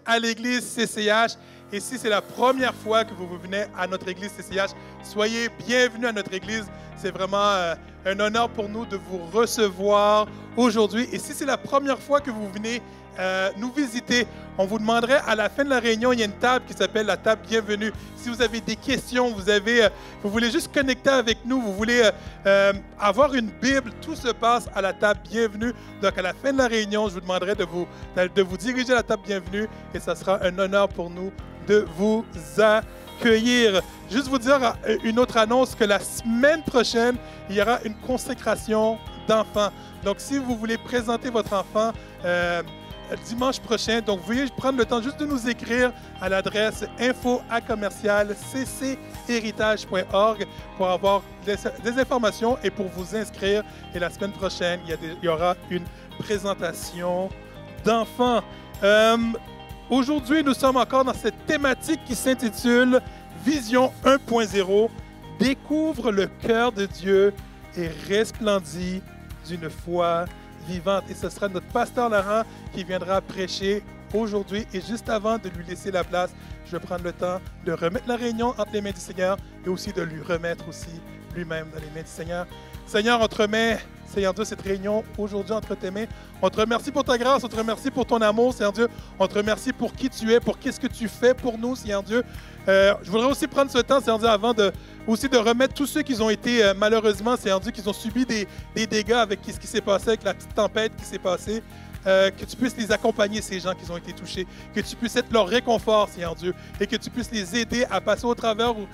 à l'église CCH. Et si c'est la première fois que vous venez à notre église CCH, soyez bienvenus à notre église. C'est vraiment un honneur pour nous de vous recevoir aujourd'hui. Et si c'est la première fois que vous venez nous visiter, on vous demanderait à la fin de la réunion, il y a une table qui s'appelle la table bienvenue. Si vous avez des questions, vous voulez juste connecter avec nous, vous voulez avoir une Bible, tout se passe à la table bienvenue. Donc à la fin de la réunion, je vous demanderai de vous diriger à la table bienvenue et ça sera un honneur pour nous de vous accueillir. Juste vous dire une autre annonce que la semaine prochaine, il y aura une consécration d'enfants. Donc si vous voulez présenter votre enfant dimanche prochain, donc veuillez prendre le temps juste de nous écrire à l'adresse info@cchéritage.org pour avoir des informations et pour vous inscrire. Et la semaine prochaine, il y aura une présentation d'enfants. Aujourd'hui, nous sommes encore dans cette thématique qui s'intitule Vision 1.0. Découvre le cœur de Dieu et resplendit d'une foi vivante. Et ce sera notre pasteur Laurent qui viendra prêcher aujourd'hui. Et juste avant de lui laisser la place, je vais prendre le temps de remettre la réunion entre les mains du Seigneur et aussi de lui remettre aussi lui-même dans les mains du Seigneur. Seigneur, on te remet, Seigneur Dieu, cette réunion aujourd'hui entre tes mains. On te remercie pour ta grâce, on te remercie pour ton amour, Seigneur Dieu. On te remercie pour qui tu es, pour qu'est-ce que tu fais pour nous, Seigneur Dieu. Je voudrais aussi prendre ce temps, Seigneur Dieu, avant de remettre tous ceux qui ont été, malheureusement, Seigneur Dieu, qui ont subi des dégâts avec ce qui s'est passé, avec la petite tempête qui s'est passée. Que tu puisses les accompagner, ces gens qui ont été touchés, que tu puisses être leur réconfort, Seigneur Dieu, et que tu puisses les aider à passer au travers de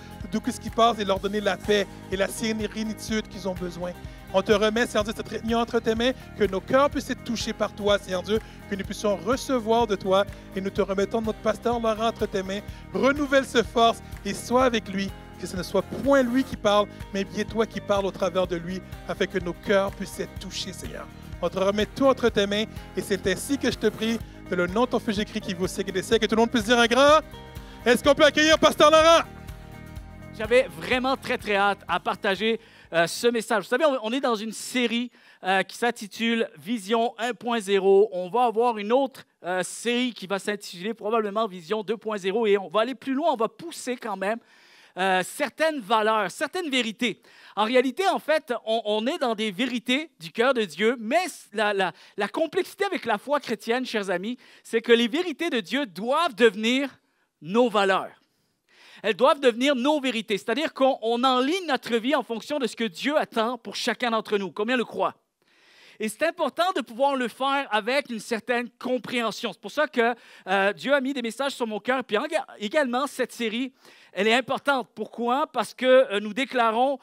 ce qui passe et leur donner la paix et la sérénitude qu'ils ont besoin. On te remet, Seigneur Dieu, cette réunion entre tes mains, que nos cœurs puissent être touchés par toi, Seigneur Dieu, que nous puissions recevoir de toi, et nous te remettons notre pasteur Laurent entre tes mains. Renouvelle ses forces et sois avec lui, que ce ne soit point lui qui parle, mais bien toi qui parles au travers de lui, afin que nos cœurs puissent être touchés, Seigneur. On te remet tout entre tes mains, et c'est ainsi que je te prie, que le nom de ton Fils Jésus-Christ qui vaut siècle et des siècles, que tout le monde puisse dire un grand. Est-ce qu'on peut accueillir pasteur Laurent? J'avais vraiment très, très hâte à partager ce message. Vous savez, on est dans une série qui s'intitule Vision 1.0. On va avoir une autre série qui va s'intituler probablement Vision 2.0 et on va aller plus loin, on va pousser quand même certaines valeurs, certaines vérités. En réalité, en fait, on est dans des vérités du cœur de Dieu, mais la complexité avec la foi chrétienne, chers amis, c'est que les vérités de Dieu doivent devenir nos valeurs. Elles doivent devenir nos vérités, c'est-à-dire qu'on enligne notre vie en fonction de ce que Dieu attend pour chacun d'entre nous. Combien le croient? Et c'est important de pouvoir le faire avec une certaine compréhension. C'est pour ça que Dieu a mis des messages sur mon cœur. Puis également, cette série, elle est importante. Pourquoi? Parce que nous déclarons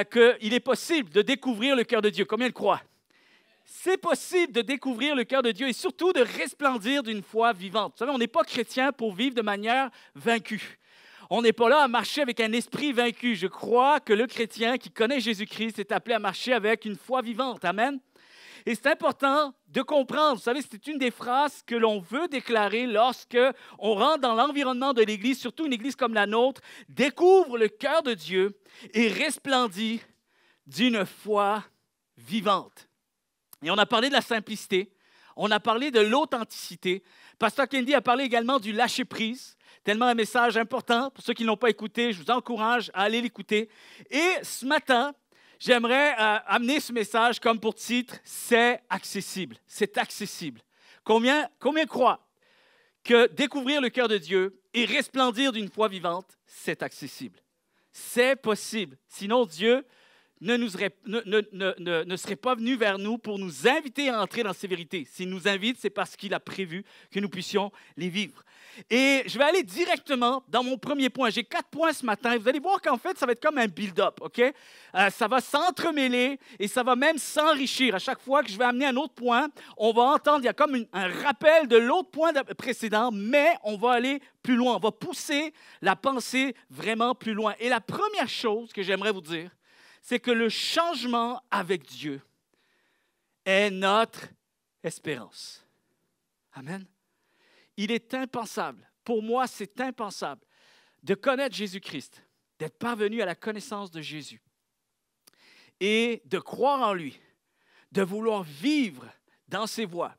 qu'il est possible de découvrir le cœur de Dieu. Combien le croient? C'est possible de découvrir le cœur de Dieu et surtout de resplendir d'une foi vivante. Vous savez, on n'est pas chrétien pour vivre de manière vaincue. On n'est pas là à marcher avec un esprit vaincu. Je crois que le chrétien qui connaît Jésus-Christ est appelé à marcher avec une foi vivante. Amen. Et c'est important de comprendre. Vous savez, c'est une des phrases que l'on veut déclarer lorsque on rentre dans l'environnement de l'Église, surtout une Église comme la nôtre, découvre le cœur de Dieu et resplendit d'une foi vivante. Et on a parlé de la simplicité, on a parlé de l'authenticité. Pasteur Kendi a parlé également du lâcher-prise. Tellement un message important. Pour ceux qui ne l'ont pas écouté, je vous encourage à aller l'écouter. Et ce matin, j'aimerais amener ce message comme pour titre « C'est accessible ». C'est accessible. Combien croient que découvrir le cœur de Dieu et resplendir d'une foi vivante, c'est accessible? C'est possible. Sinon, Dieu ne serait pas venu vers nous pour nous inviter à entrer dans ces vérités. S'il nous invite, c'est parce qu'il a prévu que nous puissions les vivre. Et je vais aller directement dans mon premier point. J'ai 4 points ce matin. Vous allez voir qu'en fait, ça va être comme un build-up, OK? Ça va s'entremêler et ça va même s'enrichir. À chaque fois que je vais amener un autre point, on va entendre, il y a comme un rappel de l'autre point précédent, mais on va aller plus loin. On va pousser la pensée vraiment plus loin. Et la première chose que j'aimerais vous dire, c'est que le changement avec Dieu est notre espérance. Amen. Il est impensable, pour moi c'est impensable, de connaître Jésus-Christ, d'être parvenu à la connaissance de Jésus et de croire en lui, de vouloir vivre dans ses voies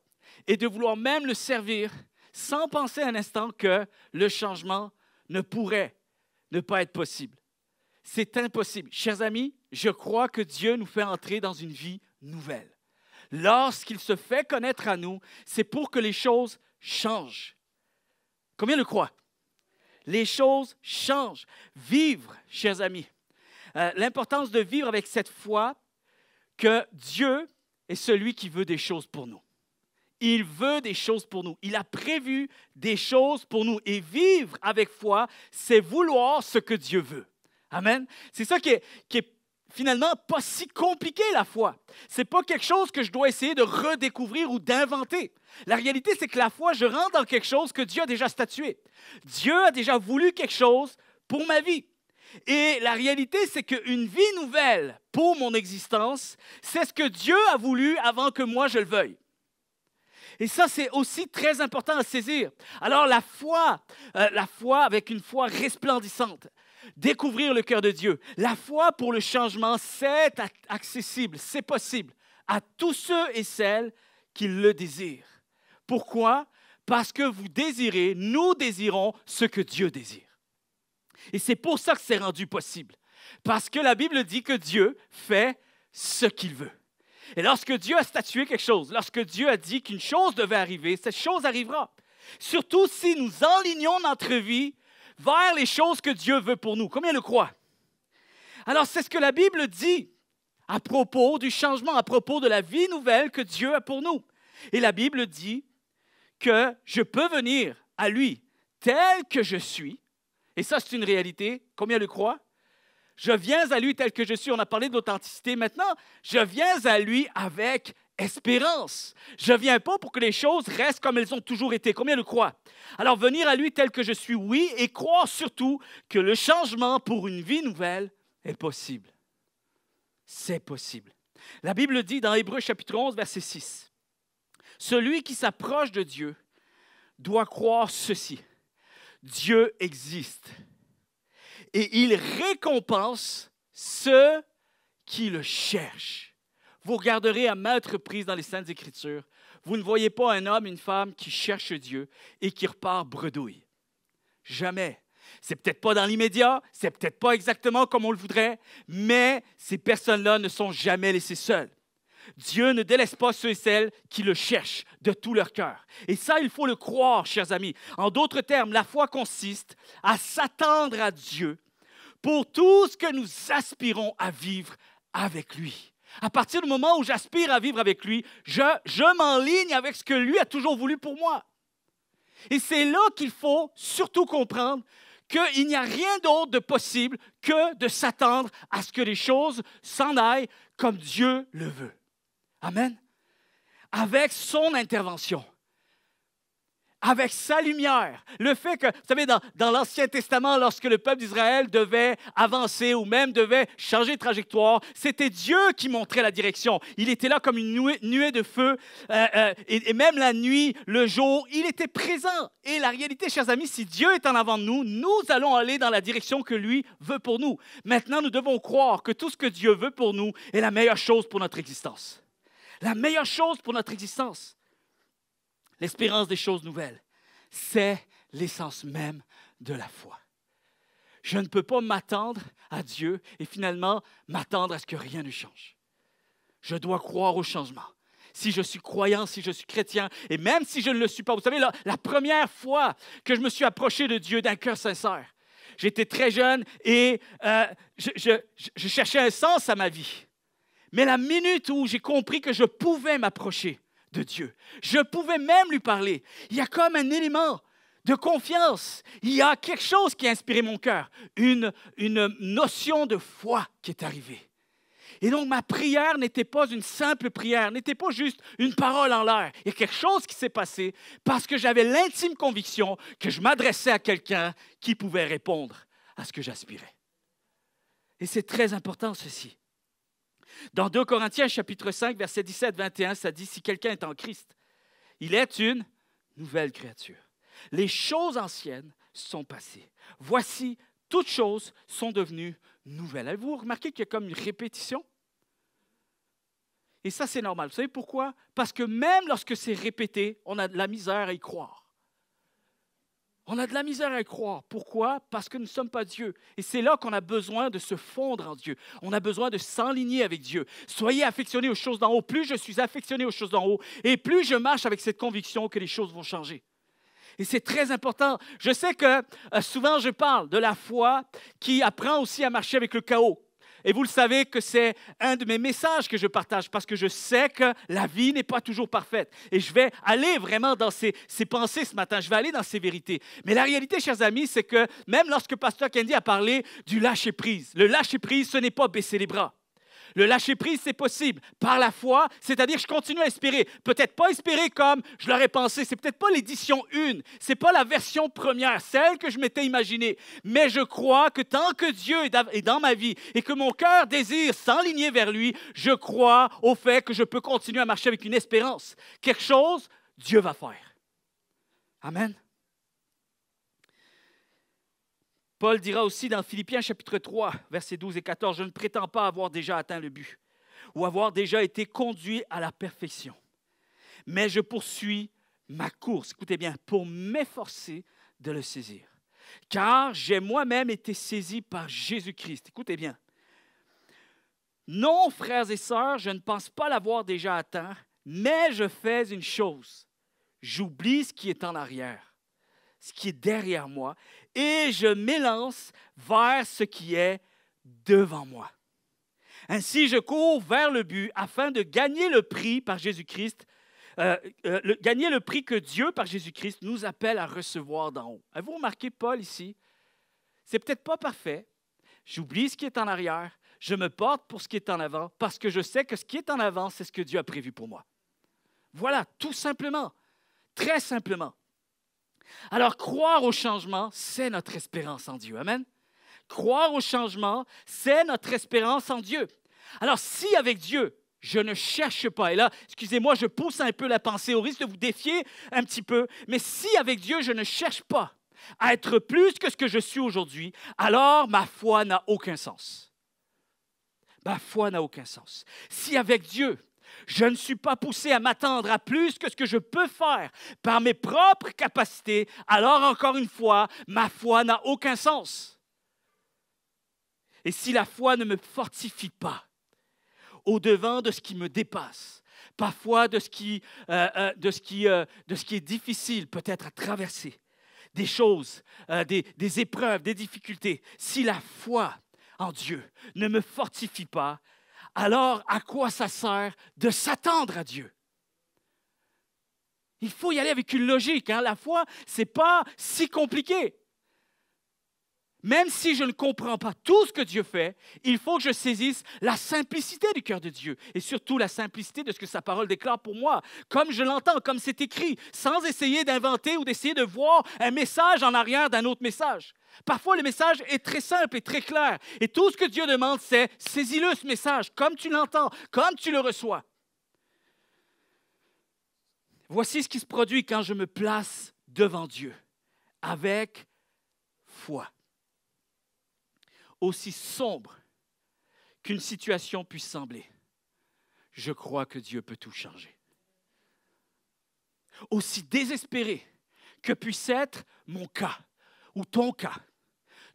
et de vouloir même le servir sans penser un instant que le changement ne pourrait ne pas être possible. C'est impossible. Chers amis, je crois que Dieu nous fait entrer dans une vie nouvelle. Lorsqu'il se fait connaître à nous, c'est pour que les choses changent. Combien le croient? Les choses changent. Vivre, chers amis, l'importance de vivre avec cette foi que Dieu est celui qui veut des choses pour nous. Il veut des choses pour nous. Il a prévu des choses pour nous. Et vivre avec foi, c'est vouloir ce que Dieu veut. Amen. C'est ça qui est finalement pas si compliqué, la foi. Ce n'est pas quelque chose que je dois essayer de redécouvrir ou d'inventer. La réalité, c'est que la foi, je rentre dans quelque chose que Dieu a déjà statué. Dieu a déjà voulu quelque chose pour ma vie. Et la réalité, c'est qu'une vie nouvelle pour mon existence, c'est ce que Dieu a voulu avant que moi je le veuille. Et ça, c'est aussi très important à saisir. Alors, la foi avec une foi resplendissante, découvrir le cœur de Dieu. La foi pour le changement, c'est accessible, c'est possible à tous ceux et celles qui le désirent. Pourquoi? Parce que vous désirez, nous désirons ce que Dieu désire. Et c'est pour ça que c'est rendu possible. Parce que la Bible dit que Dieu fait ce qu'il veut. Et lorsque Dieu a statué quelque chose, lorsque Dieu a dit qu'une chose devait arriver, cette chose arrivera. Surtout si nous enlignons notre vie vers les choses que Dieu veut pour nous. Combien le croient? Alors, c'est ce que la Bible dit à propos du changement, à propos de la vie nouvelle que Dieu a pour nous. Et la Bible dit que je peux venir à lui tel que je suis. Et ça, c'est une réalité. Combien le croient? Je viens à lui tel que je suis. On a parlé de l'authenticité. Maintenant, je viens à lui avec espérance. Je ne viens pas pour que les choses restent comme elles ont toujours été. Combien le croient? Alors, venir à lui tel que je suis, oui, et croire surtout que le changement pour une vie nouvelle est possible. C'est possible. La Bible dit dans Hébreux chapitre 11, verset 6, « Celui qui s'approche de Dieu doit croire ceci. Dieu existe et il récompense ceux qui le cherchent. » Vous regarderez à maintes reprises dans les Saintes Écritures, vous ne voyez pas un homme, une femme qui cherche Dieu et qui repart bredouille. Jamais. C'est peut-être pas dans l'immédiat, c'est peut-être pas exactement comme on le voudrait, mais ces personnes-là ne sont jamais laissées seules. Dieu ne délaisse pas ceux et celles qui le cherchent de tout leur cœur. Et ça, il faut le croire, chers amis. En d'autres termes, la foi consiste à s'attendre à Dieu pour tout ce que nous aspirons à vivre avec lui. À partir du moment où j'aspire à vivre avec lui, je m'enligne avec ce que lui a toujours voulu pour moi. Et c'est là qu'il faut surtout comprendre qu'il n'y a rien d'autre de possible que de s'attendre à ce que les choses s'en aillent comme Dieu le veut. Amen. Avec son intervention, avec sa lumière. Le fait que, vous savez, dans l'Ancien Testament, lorsque le peuple d'Israël devait avancer ou même devait changer de trajectoire, c'était Dieu qui montrait la direction. Il était là comme une nuée de feu et même la nuit, le jour, il était présent. Et la réalité, chers amis, si Dieu est en avant de nous, nous allons aller dans la direction que lui veut pour nous. Maintenant, nous devons croire que tout ce que Dieu veut pour nous est la meilleure chose pour notre existence. La meilleure chose pour notre existence. L'espérance des choses nouvelles, c'est l'essence même de la foi. Je ne peux pas m'attendre à Dieu et finalement m'attendre à ce que rien ne change. Je dois croire au changement. Si je suis croyant, si je suis chrétien, et même si je ne le suis pas. Vous savez, la première fois que je me suis approché de Dieu d'un cœur sincère, j'étais très jeune et je cherchais un sens à ma vie. Mais la minute où j'ai compris que je pouvais m'approcher de Dieu, je pouvais même lui parler, il y a comme un élément de confiance. Il y a quelque chose qui a inspiré mon cœur, une notion de foi qui est arrivée. Et donc, ma prière n'était pas une simple prière, n'était pas juste une parole en l'air. Il y a quelque chose qui s'est passé parce que j'avais l'intime conviction que je m'adressais à quelqu'un qui pouvait répondre à ce que j'aspirais. Et c'est très important, ceci. Dans 2 Corinthiens, chapitre 5, versets 17-21, ça dit « Si quelqu'un est en Christ, il est une nouvelle créature. Les choses anciennes sont passées. Voici, toutes choses sont devenues nouvelles. » Avez-vous remarqué qu'il y a comme une répétition? Et ça, c'est normal. Vous savez pourquoi? Parce que même lorsque c'est répété, on a de la misère à y croire. On a de la misère à y croire. Pourquoi? Parce que nous ne sommes pas Dieu. Et c'est là qu'on a besoin de se fondre en Dieu. On a besoin de s'enligner avec Dieu. Soyez affectionnés aux choses d'en haut. Plus je suis affectionné aux choses d'en haut, et plus je marche avec cette conviction que les choses vont changer. Et c'est très important. Je sais que souvent je parle de la foi qui apprend aussi à marcher avec le chaos. Et vous le savez que c'est un de mes messages que je partage parce que je sais que la vie n'est pas toujours parfaite. Et je vais aller vraiment dans ces pensées ce matin. Je vais aller dans ces vérités. Mais la réalité, chers amis, c'est que même lorsque Pasteur Candy a parlé du lâcher-prise, le lâcher-prise, ce n'est pas baisser les bras. Le lâcher-prise, c'est possible par la foi, c'est-à-dire que je continue à espérer. Peut-être pas espérer comme je l'aurais pensé. C'est peut-être pas l'édition 1. C'est pas la version première, celle que je m'étais imaginée. Mais je crois que tant que Dieu est dans ma vie et que mon cœur désire s'enligner vers lui, je crois au fait que je peux continuer à marcher avec une espérance. Quelque chose, Dieu va faire. Amen. Paul dira aussi dans Philippiens chapitre 3, versets 12 et 14, « Je ne prétends pas avoir déjà atteint le but ou avoir déjà été conduit à la perfection, mais je poursuis ma course, écoutez bien, pour m'efforcer de le saisir. Car j'ai moi-même été saisi par Jésus-Christ. » Écoutez bien. « Non, frères et sœurs, je ne pense pas l'avoir déjà atteint, mais je fais une chose. J'oublie ce qui est en arrière, ce qui est derrière moi, et je m'élance vers ce qui est devant moi. Ainsi, je cours vers le but afin de gagner le prix par Jésus-Christ, gagner le prix que Dieu, par Jésus-Christ, nous appelle à recevoir d'en haut. Avez-vous remarqué Paul ici? C'est peut-être pas parfait. J'oublie ce qui est en arrière. Je me porte pour ce qui est en avant parce que je sais que ce qui est en avant, c'est ce que Dieu a prévu pour moi. Voilà, tout simplement, très simplement. Alors, croire au changement, c'est notre espérance en Dieu. Amen. Croire au changement, c'est notre espérance en Dieu. Alors, si avec Dieu, je ne cherche pas, et là, excusez-moi, je pousse un peu la pensée au risque de vous défier un petit peu, mais si avec Dieu, je ne cherche pas à être plus que ce que je suis aujourd'hui, alors ma foi n'a aucun sens. Ma foi n'a aucun sens. Si avec Dieu, je ne suis pas poussé à m'attendre à plus que ce que je peux faire par mes propres capacités, alors encore une fois, ma foi n'a aucun sens. Et si la foi ne me fortifie pas au-devant de ce qui me dépasse, parfois de ce qui est difficile peut-être à traverser, des choses, des épreuves, des difficultés, si la foi en Dieu ne me fortifie pas, alors à quoi ça sert de s'attendre à Dieu? Il faut y aller avec une logique. Hein? La foi, ce n'est pas si compliqué. Même si je ne comprends pas tout ce que Dieu fait, il faut que je saisisse la simplicité du cœur de Dieu et surtout la simplicité de ce que sa parole déclare pour moi, comme je l'entends, comme c'est écrit, sans essayer d'inventer ou d'essayer de voir un message en arrière d'un autre message. Parfois, le message est très simple et très clair. Et tout ce que Dieu demande, c'est saisis-le ce message, comme tu l'entends, comme tu le reçois. Voici ce qui se produit quand je me place devant Dieu, avec foi. Aussi sombre qu'une situation puisse sembler, je crois que Dieu peut tout changer. Aussi désespéré que puisse être mon cas, ou ton cas,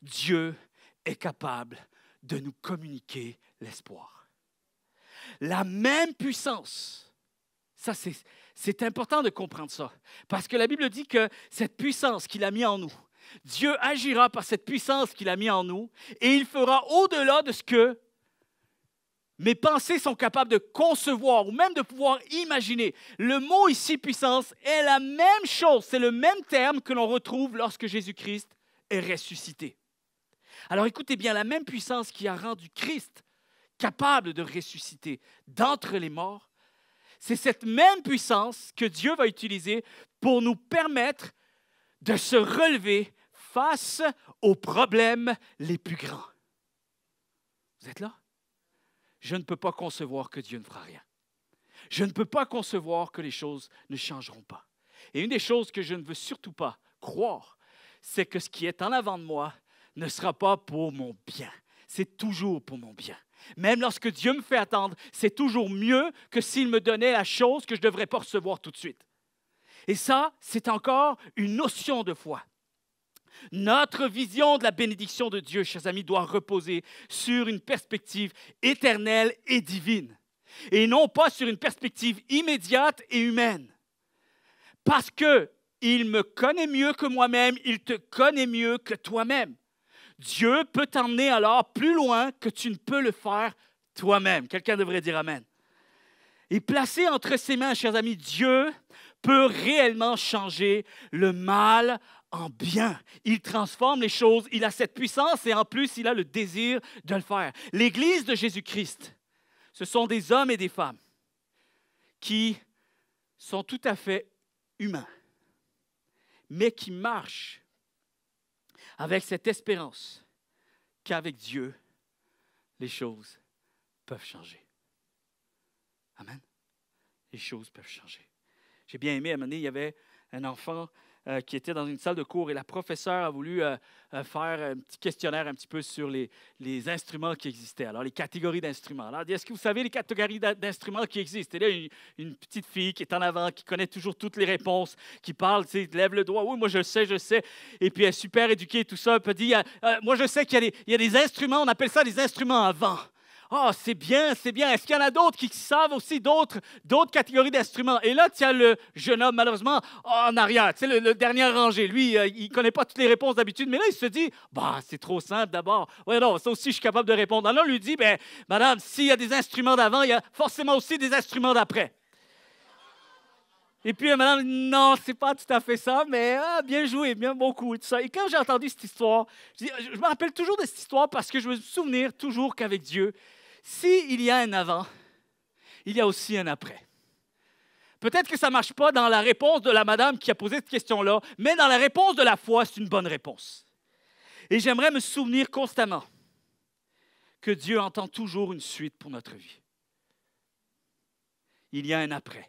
Dieu est capable de nous communiquer l'espoir. La même puissance, ça c'est important de comprendre ça, parce que la Bible dit que cette puissance qu'il a mis en nous, Dieu agira par cette puissance qu'il a mis en nous et il fera au-delà de ce que mes pensées sont capables de concevoir ou même de pouvoir imaginer. Le mot ici, puissance, est la même chose. C'est le même terme que l'on retrouve lorsque Jésus-Christ est ressuscité. Alors écoutez bien, la même puissance qui a rendu Christ capable de ressusciter d'entre les morts, c'est cette même puissance que Dieu va utiliser pour nous permettre de se relever face aux problèmes les plus grands. Vous êtes là? Je ne peux pas concevoir que Dieu ne fera rien. Je ne peux pas concevoir que les choses ne changeront pas. Et une des choses que je ne veux surtout pas croire, c'est que ce qui est en avant de moi ne sera pas pour mon bien. C'est toujours pour mon bien. Même lorsque Dieu me fait attendre, c'est toujours mieux que s'il me donnait la chose que je ne devrais pas recevoir tout de suite. Et ça, c'est encore une notion de foi. Notre vision de la bénédiction de Dieu, chers amis, doit reposer sur une perspective éternelle et divine, et non pas sur une perspective immédiate et humaine. Parce qu'il me connaît mieux que moi-même, il te connaît mieux que toi-même. Dieu peut t'emmener alors plus loin que tu ne peux le faire toi-même. Quelqu'un devrait dire Amen. Et placé entre ses mains, chers amis, Dieu peut réellement changer le mal en bien. Il transforme les choses, il a cette puissance et en plus, il a le désir de le faire. L'Église de Jésus-Christ, ce sont des hommes et des femmes qui sont tout à fait humains, mais qui marchent avec cette espérance qu'avec Dieu, les choses peuvent changer. Amen. Les choses peuvent changer. J'ai bien aimé, à un moment donné, il y avait un enfant qui était dans une salle de cours et la professeure a voulu faire un petit questionnaire un petit peu sur les instruments qui existaient. Alors, les catégories d'instruments. Alors, elle dit, est-ce que vous savez les catégories d'instruments qui existent? Et là, une petite fille qui est en avant, qui connaît toujours toutes les réponses, qui parle, tu sais, lève le doigt. Oui, moi, je sais. Et puis, elle est super éduquée, tout ça. Puis, elle dit, moi, je sais qu'il y a des instruments, on appelle ça des instruments à vent. Ah, c'est bien, c'est bien. Est-ce qu'il y en a d'autres qui savent aussi d'autres catégories d'instruments? Et là, tu as le jeune homme, malheureusement, en arrière, tu sais, le dernier rangé. Lui, il ne connaît pas toutes les réponses d'habitude, mais là, il se dit, bah, c'est trop simple d'abord. Oui, non, ça aussi, je suis capable de répondre. Alors, on lui dit, ben, madame, s'il y a des instruments d'avant, il y a forcément aussi des instruments d'après. Et puis, madame, non, c'est pas tout à fait ça, mais bien joué, bien beaucoup, et tout ça. Et quand j'ai entendu cette histoire, je me rappelle toujours de cette histoire parce que je me souviens toujours qu'avec Dieu, s'il y a un avant, il y a aussi un après. Peut-être que ça ne marche pas dans la réponse de la madame qui a posé cette question-là, mais dans la réponse de la foi, c'est une bonne réponse. Et j'aimerais me souvenir constamment que Dieu entend toujours une suite pour notre vie. Il y a un après.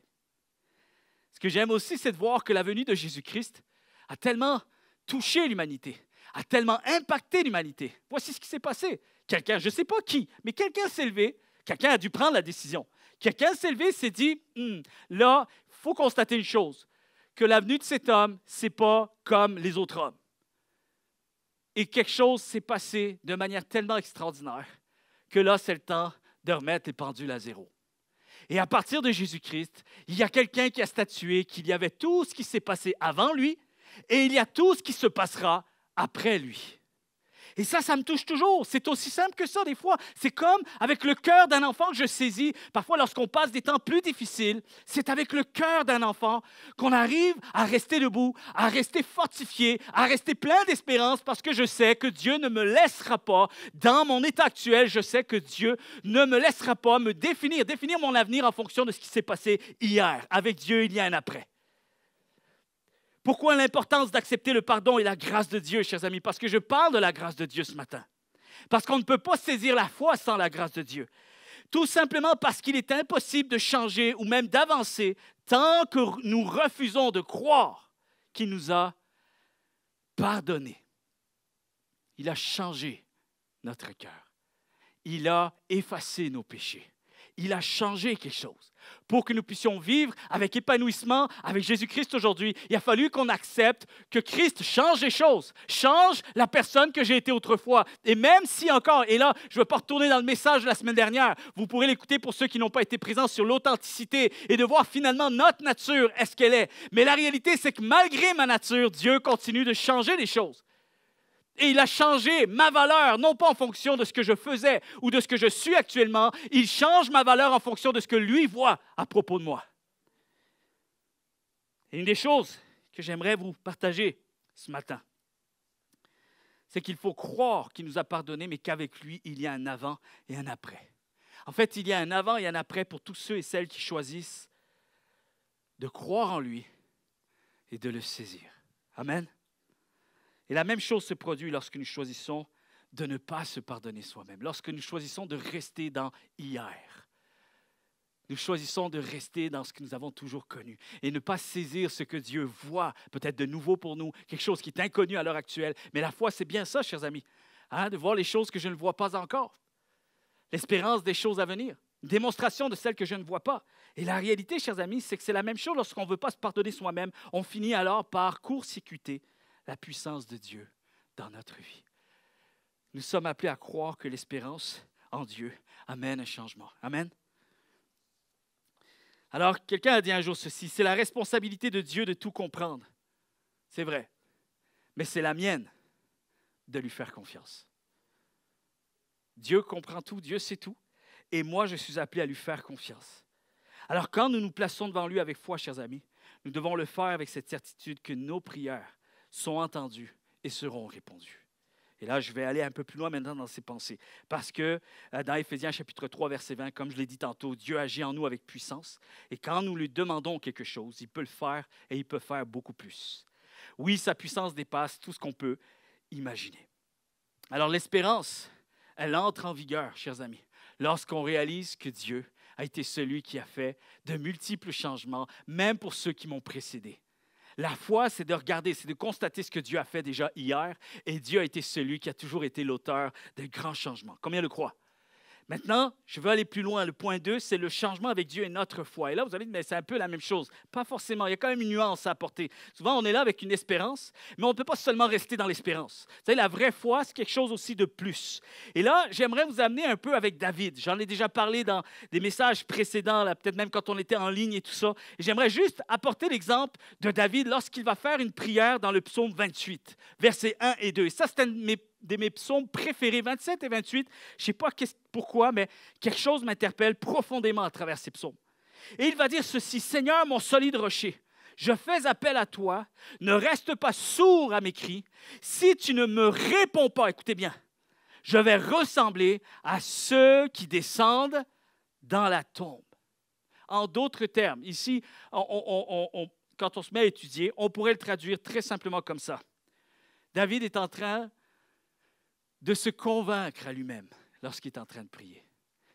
Ce que j'aime aussi, c'est de voir que la venue de Jésus-Christ a tellement touché l'humanité, a tellement impacté l'humanité. Voici ce qui s'est passé. Quelqu'un, je ne sais pas qui, mais quelqu'un s'est levé, quelqu'un a dû prendre la décision. Quelqu'un s'est levé et s'est dit, là, il faut constater une chose, que la venue de cet homme, ce n'est pas comme les autres hommes. Et quelque chose s'est passé de manière tellement extraordinaire que là, c'est le temps de remettre les pendules à zéro. Et à partir de Jésus-Christ, il y a quelqu'un qui a statué qu'il y avait tout ce qui s'est passé avant lui et il y a tout ce qui se passera après lui. Et ça me touche toujours. C'est aussi simple que ça, des fois. C'est comme avec le cœur d'un enfant que je saisis. Parfois, lorsqu'on passe des temps plus difficiles, c'est avec le cœur d'un enfant qu'on arrive à rester debout, à rester fortifié, à rester plein d'espérance parce que je sais que Dieu ne me laissera pas, dans mon état actuel, je sais que Dieu ne me laissera pas me définir mon avenir en fonction de ce qui s'est passé hier. Avec Dieu, il y a un après. Pourquoi l'importance d'accepter le pardon et la grâce de Dieu, chers amis? Parce que je parle de la grâce de Dieu ce matin. Parce qu'on ne peut pas saisir la foi sans la grâce de Dieu. Tout simplement parce qu'il est impossible de changer ou même d'avancer tant que nous refusons de croire qu'il nous a pardonné. Il a changé notre cœur. Il a effacé nos péchés. Il a changé quelque chose. Pour que nous puissions vivre avec épanouissement avec Jésus-Christ aujourd'hui, il a fallu qu'on accepte que Christ change les choses, change la personne que j'ai été autrefois. Et même si encore, et là, je ne vais pas retourner dans le message de la semaine dernière, vous pourrez l'écouter pour ceux qui n'ont pas été présents sur l'authenticité et de voir finalement notre nature, est-ce qu'elle est. Mais la réalité, c'est que malgré ma nature, Dieu continue de changer les choses. Et il a changé ma valeur, non pas en fonction de ce que je faisais ou de ce que je suis actuellement. Il change ma valeur en fonction de ce que lui voit à propos de moi. Et une des choses que j'aimerais vous partager ce matin, c'est qu'il faut croire qu'il nous a pardonné, mais qu'avec lui, il y a un avant et un après. En fait, il y a un avant et un après pour tous ceux et celles qui choisissent de croire en lui et de le saisir. Amen. Et la même chose se produit lorsque nous choisissons de ne pas se pardonner soi-même, lorsque nous choisissons de rester dans hier. Nous choisissons de rester dans ce que nous avons toujours connu et ne pas saisir ce que Dieu voit, peut-être de nouveau pour nous, quelque chose qui est inconnu à l'heure actuelle. Mais la foi, c'est bien ça, chers amis, de voir les choses que je ne vois pas encore. L'espérance des choses à venir, une démonstration de celles que je ne vois pas. Et la réalité, chers amis, c'est que c'est la même chose lorsqu'on ne veut pas se pardonner soi-même. On finit alors par court-circuiter la puissance de Dieu dans notre vie. Nous sommes appelés à croire que l'espérance en Dieu amène un changement. Amen. Alors, quelqu'un a dit un jour ceci, c'est la responsabilité de Dieu de tout comprendre. C'est vrai, mais c'est la mienne de lui faire confiance. Dieu comprend tout, Dieu sait tout, et moi, je suis appelé à lui faire confiance. Alors, quand nous nous plaçons devant lui avec foi, chers amis, nous devons le faire avec cette certitude que nos prières sont entendues et seront répondues. Et là, je vais aller un peu plus loin maintenant dans ces pensées. Parce que dans Éphésiens chapitre 3, verset 20, comme je l'ai dit tantôt, Dieu agit en nous avec puissance. Et quand nous lui demandons quelque chose, il peut le faire et il peut faire beaucoup plus. Oui, sa puissance dépasse tout ce qu'on peut imaginer. Alors l'espérance, elle entre en vigueur, chers amis, lorsqu'on réalise que Dieu a été celui qui a fait de multiples changements, même pour ceux qui m'ont précédé. La foi, c'est de regarder, c'est de constater ce que Dieu a fait déjà hier, et Dieu a été celui qui a toujours été l'auteur de grands changements. Combien le croient? Maintenant, je veux aller plus loin. Le point 2, c'est le changement avec Dieu et notre foi. Et là, vous allez dire, mais c'est un peu la même chose. Pas forcément. Il y a quand même une nuance à apporter. Souvent, on est là avec une espérance, mais on ne peut pas seulement rester dans l'espérance. Vous savez, la vraie foi, c'est quelque chose aussi de plus. Et là, j'aimerais vous amener un peu avec David. J'en ai déjà parlé dans des messages précédents, là, peut-être même quand on était en ligne et tout ça. Et j'aimerais juste apporter l'exemple de David lorsqu'il va faire une prière dans le psaume 28, versets 1 et 2. Et ça, c'est un de mes psaumes préférés, 27 et 28. Je ne sais pas pourquoi, mais quelque chose m'interpelle profondément à travers ces psaumes. Et il va dire ceci, « Seigneur, mon solide rocher, je fais appel à toi, ne reste pas sourd à mes cris. Si tu ne me réponds pas, écoutez bien, je vais ressembler à ceux qui descendent dans la tombe. » En d'autres termes, ici, quand on se met à étudier, on pourrait le traduire très simplement comme ça. David est en train de se convaincre à lui-même lorsqu'il est en train de prier.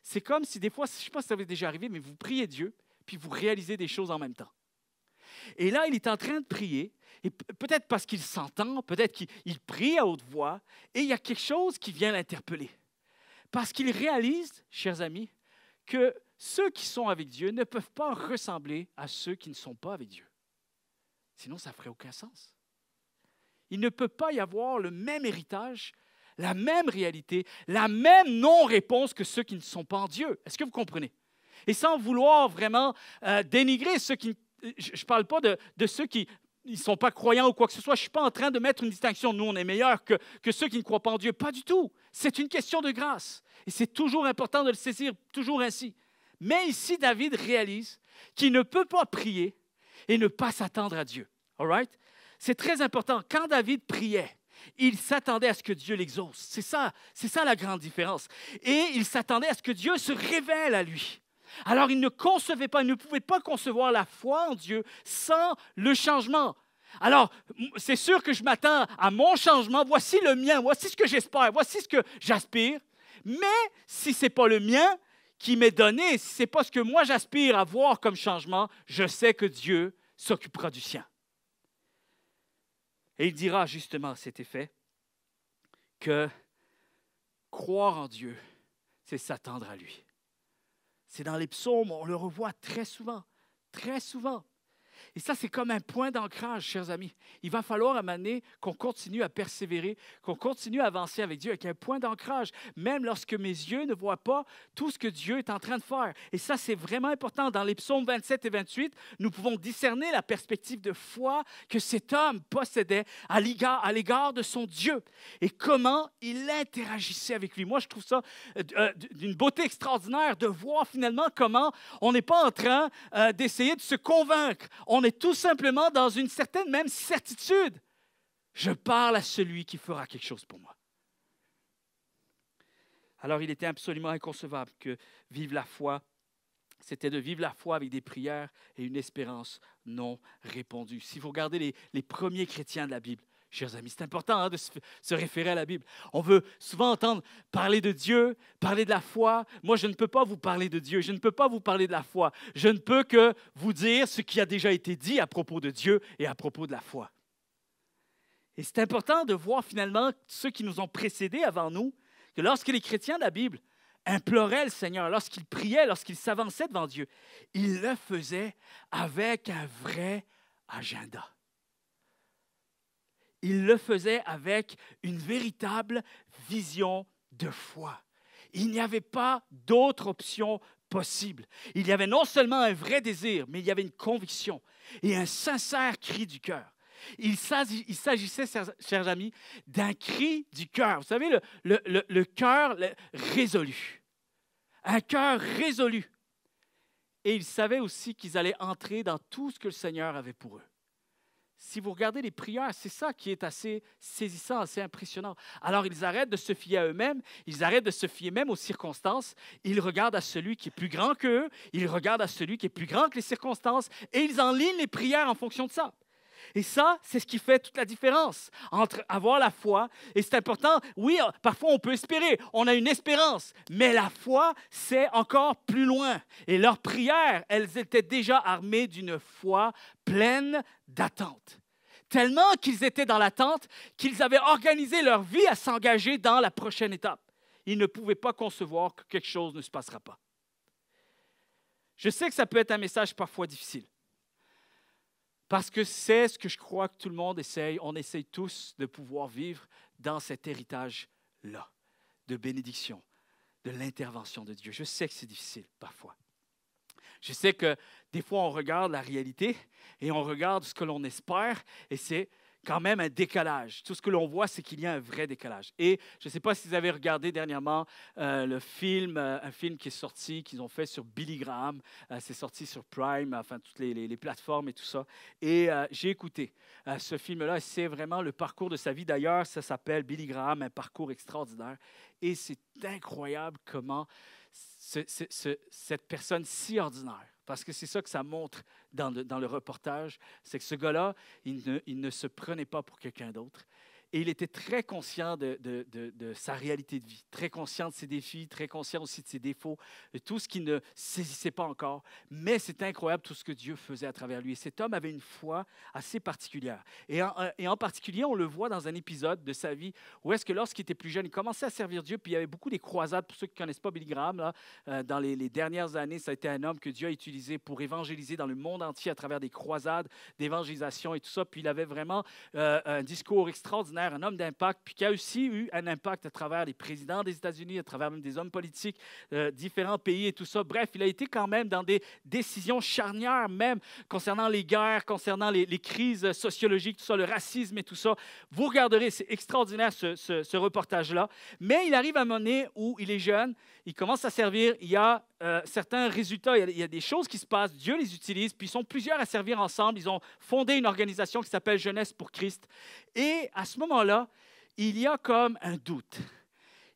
C'est comme si des fois, je ne sais pas si ça vous est déjà arrivé, mais vous priez Dieu, puis vous réalisez des choses en même temps. Et là, il est en train de prier, et peut-être parce qu'il s'entend, peut-être qu'il prie à haute voix, et il y a quelque chose qui vient l'interpeller. Parce qu'il réalise, chers amis, que ceux qui sont avec Dieu ne peuvent pas ressembler à ceux qui ne sont pas avec Dieu. Sinon, ça ne ferait aucun sens. Il ne peut pas y avoir le même héritage, la même réalité, la même non-réponse que ceux qui ne sont pas en Dieu. Est-ce que vous comprenez? Et sans vouloir vraiment dénigrer ceux qui... Je ne parle pas de ceux qui ne sont pas croyants ou quoi que ce soit. Je ne suis pas en train de mettre une distinction. Nous, on est meilleurs que ceux qui ne croient pas en Dieu. Pas du tout. C'est une question de grâce. Et c'est toujours important de le saisir, toujours ainsi. Mais ici, David réalise qu'il ne peut pas prier et ne pas s'attendre à Dieu. All right? C'est très important. Quand David priait, il s'attendait à ce que Dieu l'exauce. C'est ça la grande différence. Et il s'attendait à ce que Dieu se révèle à lui. Alors, il ne concevait pas, il ne pouvait pas concevoir la foi en Dieu sans le changement. Alors, c'est sûr que je m'attends à mon changement. Voici le mien, voici ce que j'espère, voici ce que j'aspire. Mais si ce n'est pas le mien qui m'est donné, si ce n'est pas ce que moi j'aspire à voir comme changement, je sais que Dieu s'occupera du sien. Et il dira justement à cet effet que croire en Dieu, c'est s'attendre à lui. C'est dans les psaumes, on le revoit très souvent, très souvent. Et ça, c'est comme un point d'ancrage, chers amis. Il va falloir à un moment donné qu'on continue à persévérer, qu'on continue à avancer avec Dieu avec un point d'ancrage, même lorsque mes yeux ne voient pas tout ce que Dieu est en train de faire. Et ça, c'est vraiment important. Dans les psaumes 27 et 28, nous pouvons discerner la perspective de foi que cet homme possédait à l'égard de son Dieu et comment il interagissait avec lui. Moi, je trouve ça d'une beauté extraordinaire de voir finalement comment on n'est pas en train d'essayer de se convaincre. On est tout simplement dans une certaine même certitude. Je parle à celui qui fera quelque chose pour moi. Alors, il était absolument inconcevable que vivre la foi, c'était de vivre la foi avec des prières et une espérance non répondue. Si vous regardez les premiers chrétiens de la Bible, chers amis, c'est important de se référer à la Bible. On veut souvent entendre parler de Dieu, parler de la foi. Moi, je ne peux pas vous parler de Dieu, je ne peux pas vous parler de la foi. Je ne peux que vous dire ce qui a déjà été dit à propos de Dieu et à propos de la foi. Et c'est important de voir finalement ceux qui nous ont précédés avant nous, que lorsque les chrétiens de la Bible imploraient le Seigneur, lorsqu'ils priaient, lorsqu'ils s'avançaient devant Dieu, ils le faisaient avec un vrai agenda. il le faisait avec une véritable vision de foi. Il n'y avait pas d'autre option possible. Il y avait non seulement un vrai désir, mais il y avait une conviction et un sincère cri du cœur. Il s'agissait, chers amis, d'un cri du cœur. Vous savez, le cœur résolu. Un cœur résolu. Et ils savaient aussi qu'ils allaient entrer dans tout ce que le Seigneur avait pour eux. Si vous regardez les prières, c'est ça qui est assez saisissant, assez impressionnant. Alors, ils arrêtent de se fier à eux-mêmes, ils arrêtent de se fier même aux circonstances, ils regardent à celui qui est plus grand qu'eux, ils regardent à celui qui est plus grand que les circonstances, et ils enlignent les prières en fonction de ça. Et ça, c'est ce qui fait toute la différence entre avoir la foi, et c'est important, oui, parfois on peut espérer, on a une espérance, mais la foi, c'est encore plus loin. Et leurs prières, elles étaient déjà armées d'une foi pleine d'attente. Tellement qu'ils étaient dans l'attente qu'ils avaient organisé leur vie à s'engager dans la prochaine étape. Ils ne pouvaient pas concevoir que quelque chose ne se passera pas. Je sais que ça peut être un message parfois difficile. Parce que c'est ce que je crois que tout le monde essaye. On essaye tous de pouvoir vivre dans cet héritage-là, de bénédiction, de l'intervention de Dieu. Je sais que c'est difficile parfois. Je sais que des fois, on regarde la réalité et on regarde ce que l'on espère et c'est quand même un décalage. Tout ce que l'on voit, c'est qu'il y a un vrai décalage. Et je ne sais pas si vous avez regardé dernièrement un film qui est sorti, qu'ils ont fait sur Billy Graham. C'est sorti sur Prime, enfin toutes les plateformes et tout ça. Et j'ai écouté ce film-là. C'est vraiment le parcours de sa vie. D'ailleurs, ça s'appelle Billy Graham, un parcours extraordinaire. Et c'est incroyable comment cette personne si ordinaire, parce que c'est ça que ça montre dans le reportage, c'est que ce gars-là, il ne se prenait pas pour quelqu'un d'autre. Et il était très conscient de sa réalité de vie, très conscient de ses défis, très conscient aussi de ses défauts, de tout ce qu'il ne saisissait pas encore. Mais c'est incroyable tout ce que Dieu faisait à travers lui. Et cet homme avait une foi assez particulière. Et en particulier, on le voit dans un épisode de sa vie où est-ce que lorsqu'il était plus jeune, il commençait à servir Dieu, puis il y avait beaucoup des croisades. Pour ceux qui ne connaissent pas Billy Graham, là, dans les dernières années, ça a été un homme que Dieu a utilisé pour évangéliser dans le monde entier à travers des croisades d'évangélisation et tout ça. Puis il avait vraiment un discours extraordinaire, un homme d'impact, puis qui a aussi eu un impact à travers les présidents des États-Unis, à travers même des hommes politiques, différents pays et tout ça. Bref, il a été quand même dans des décisions charnières, même concernant les guerres, concernant les crises sociologiques, tout ça, le racisme et tout ça. Vous regarderez, c'est extraordinaire ce reportage-là. Mais il arrive à un moment donné où il est jeune, il commence à servir, il y a certains résultats, il y a des choses qui se passent, Dieu les utilise, puis ils sont plusieurs à servir ensemble. Ils ont fondé une organisation qui s'appelle Jeunesse pour Christ. Et à ce moment-là, il y a comme un doute.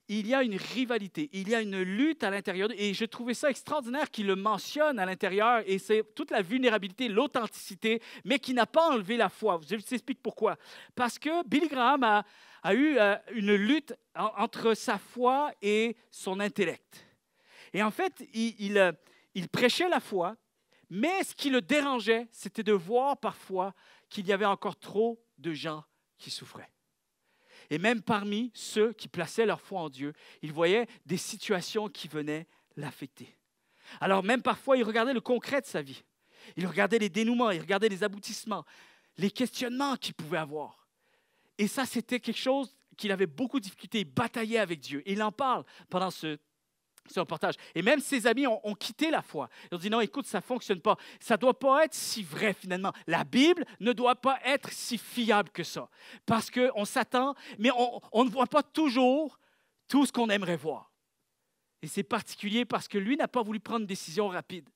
Il y a une rivalité, il y a une lutte à l'intérieur. Et je trouvais ça extraordinaire qu'il le mentionne à l'intérieur. Et c'est toute la vulnérabilité, l'authenticité, mais qui n'a pas enlevé la foi. Je vous explique pourquoi. Parce que Billy Graham a eu une lutte entre sa foi et son intellect. Et en fait, il prêchait la foi, mais ce qui le dérangeait, c'était de voir parfois qu'il y avait encore trop de gens qui souffraient. Et même parmi ceux qui plaçaient leur foi en Dieu, il voyait des situations qui venaient l'affecter. Alors même parfois, il regardait le concret de sa vie. Il regardait les dénouements, il regardait les aboutissements, les questionnements qu'il pouvait avoir. Et ça, c'était quelque chose qu'il avait beaucoup de difficultés. Il bataillait avec Dieu. Et il en parle pendant ce reportage. Et même ses amis ont quitté la foi. Ils ont dit non, écoute, ça ne fonctionne pas. Ça ne doit pas être si vrai finalement. La Bible ne doit pas être si fiable que ça. Parce qu'on s'attend, mais on ne voit pas toujours tout ce qu'on aimerait voir. Et c'est particulier parce que lui n'a pas voulu prendre une décision rapide.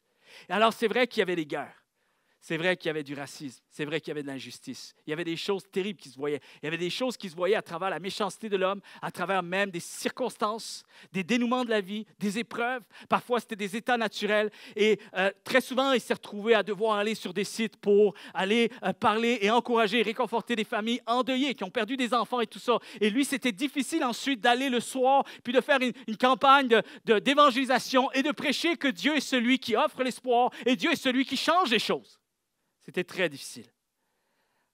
Et alors c'est vrai qu'il y avait des guerres. C'est vrai qu'il y avait du racisme. C'est vrai qu'il y avait de l'injustice. Il y avait des choses terribles qui se voyaient. Il y avait des choses qui se voyaient à travers la méchanceté de l'homme, à travers même des circonstances, des dénouements de la vie, des épreuves. Parfois, c'était des états naturels. Et très souvent, il s'est retrouvé à devoir aller sur des sites pour aller parler et encourager et réconforter des familles endeuillées qui ont perdu des enfants et tout ça. Et lui, c'était difficile ensuite d'aller le soir puis de faire une campagne d'évangélisation et de prêcher que Dieu est celui qui offre l'espoir et Dieu est celui qui change les choses. C'était très difficile.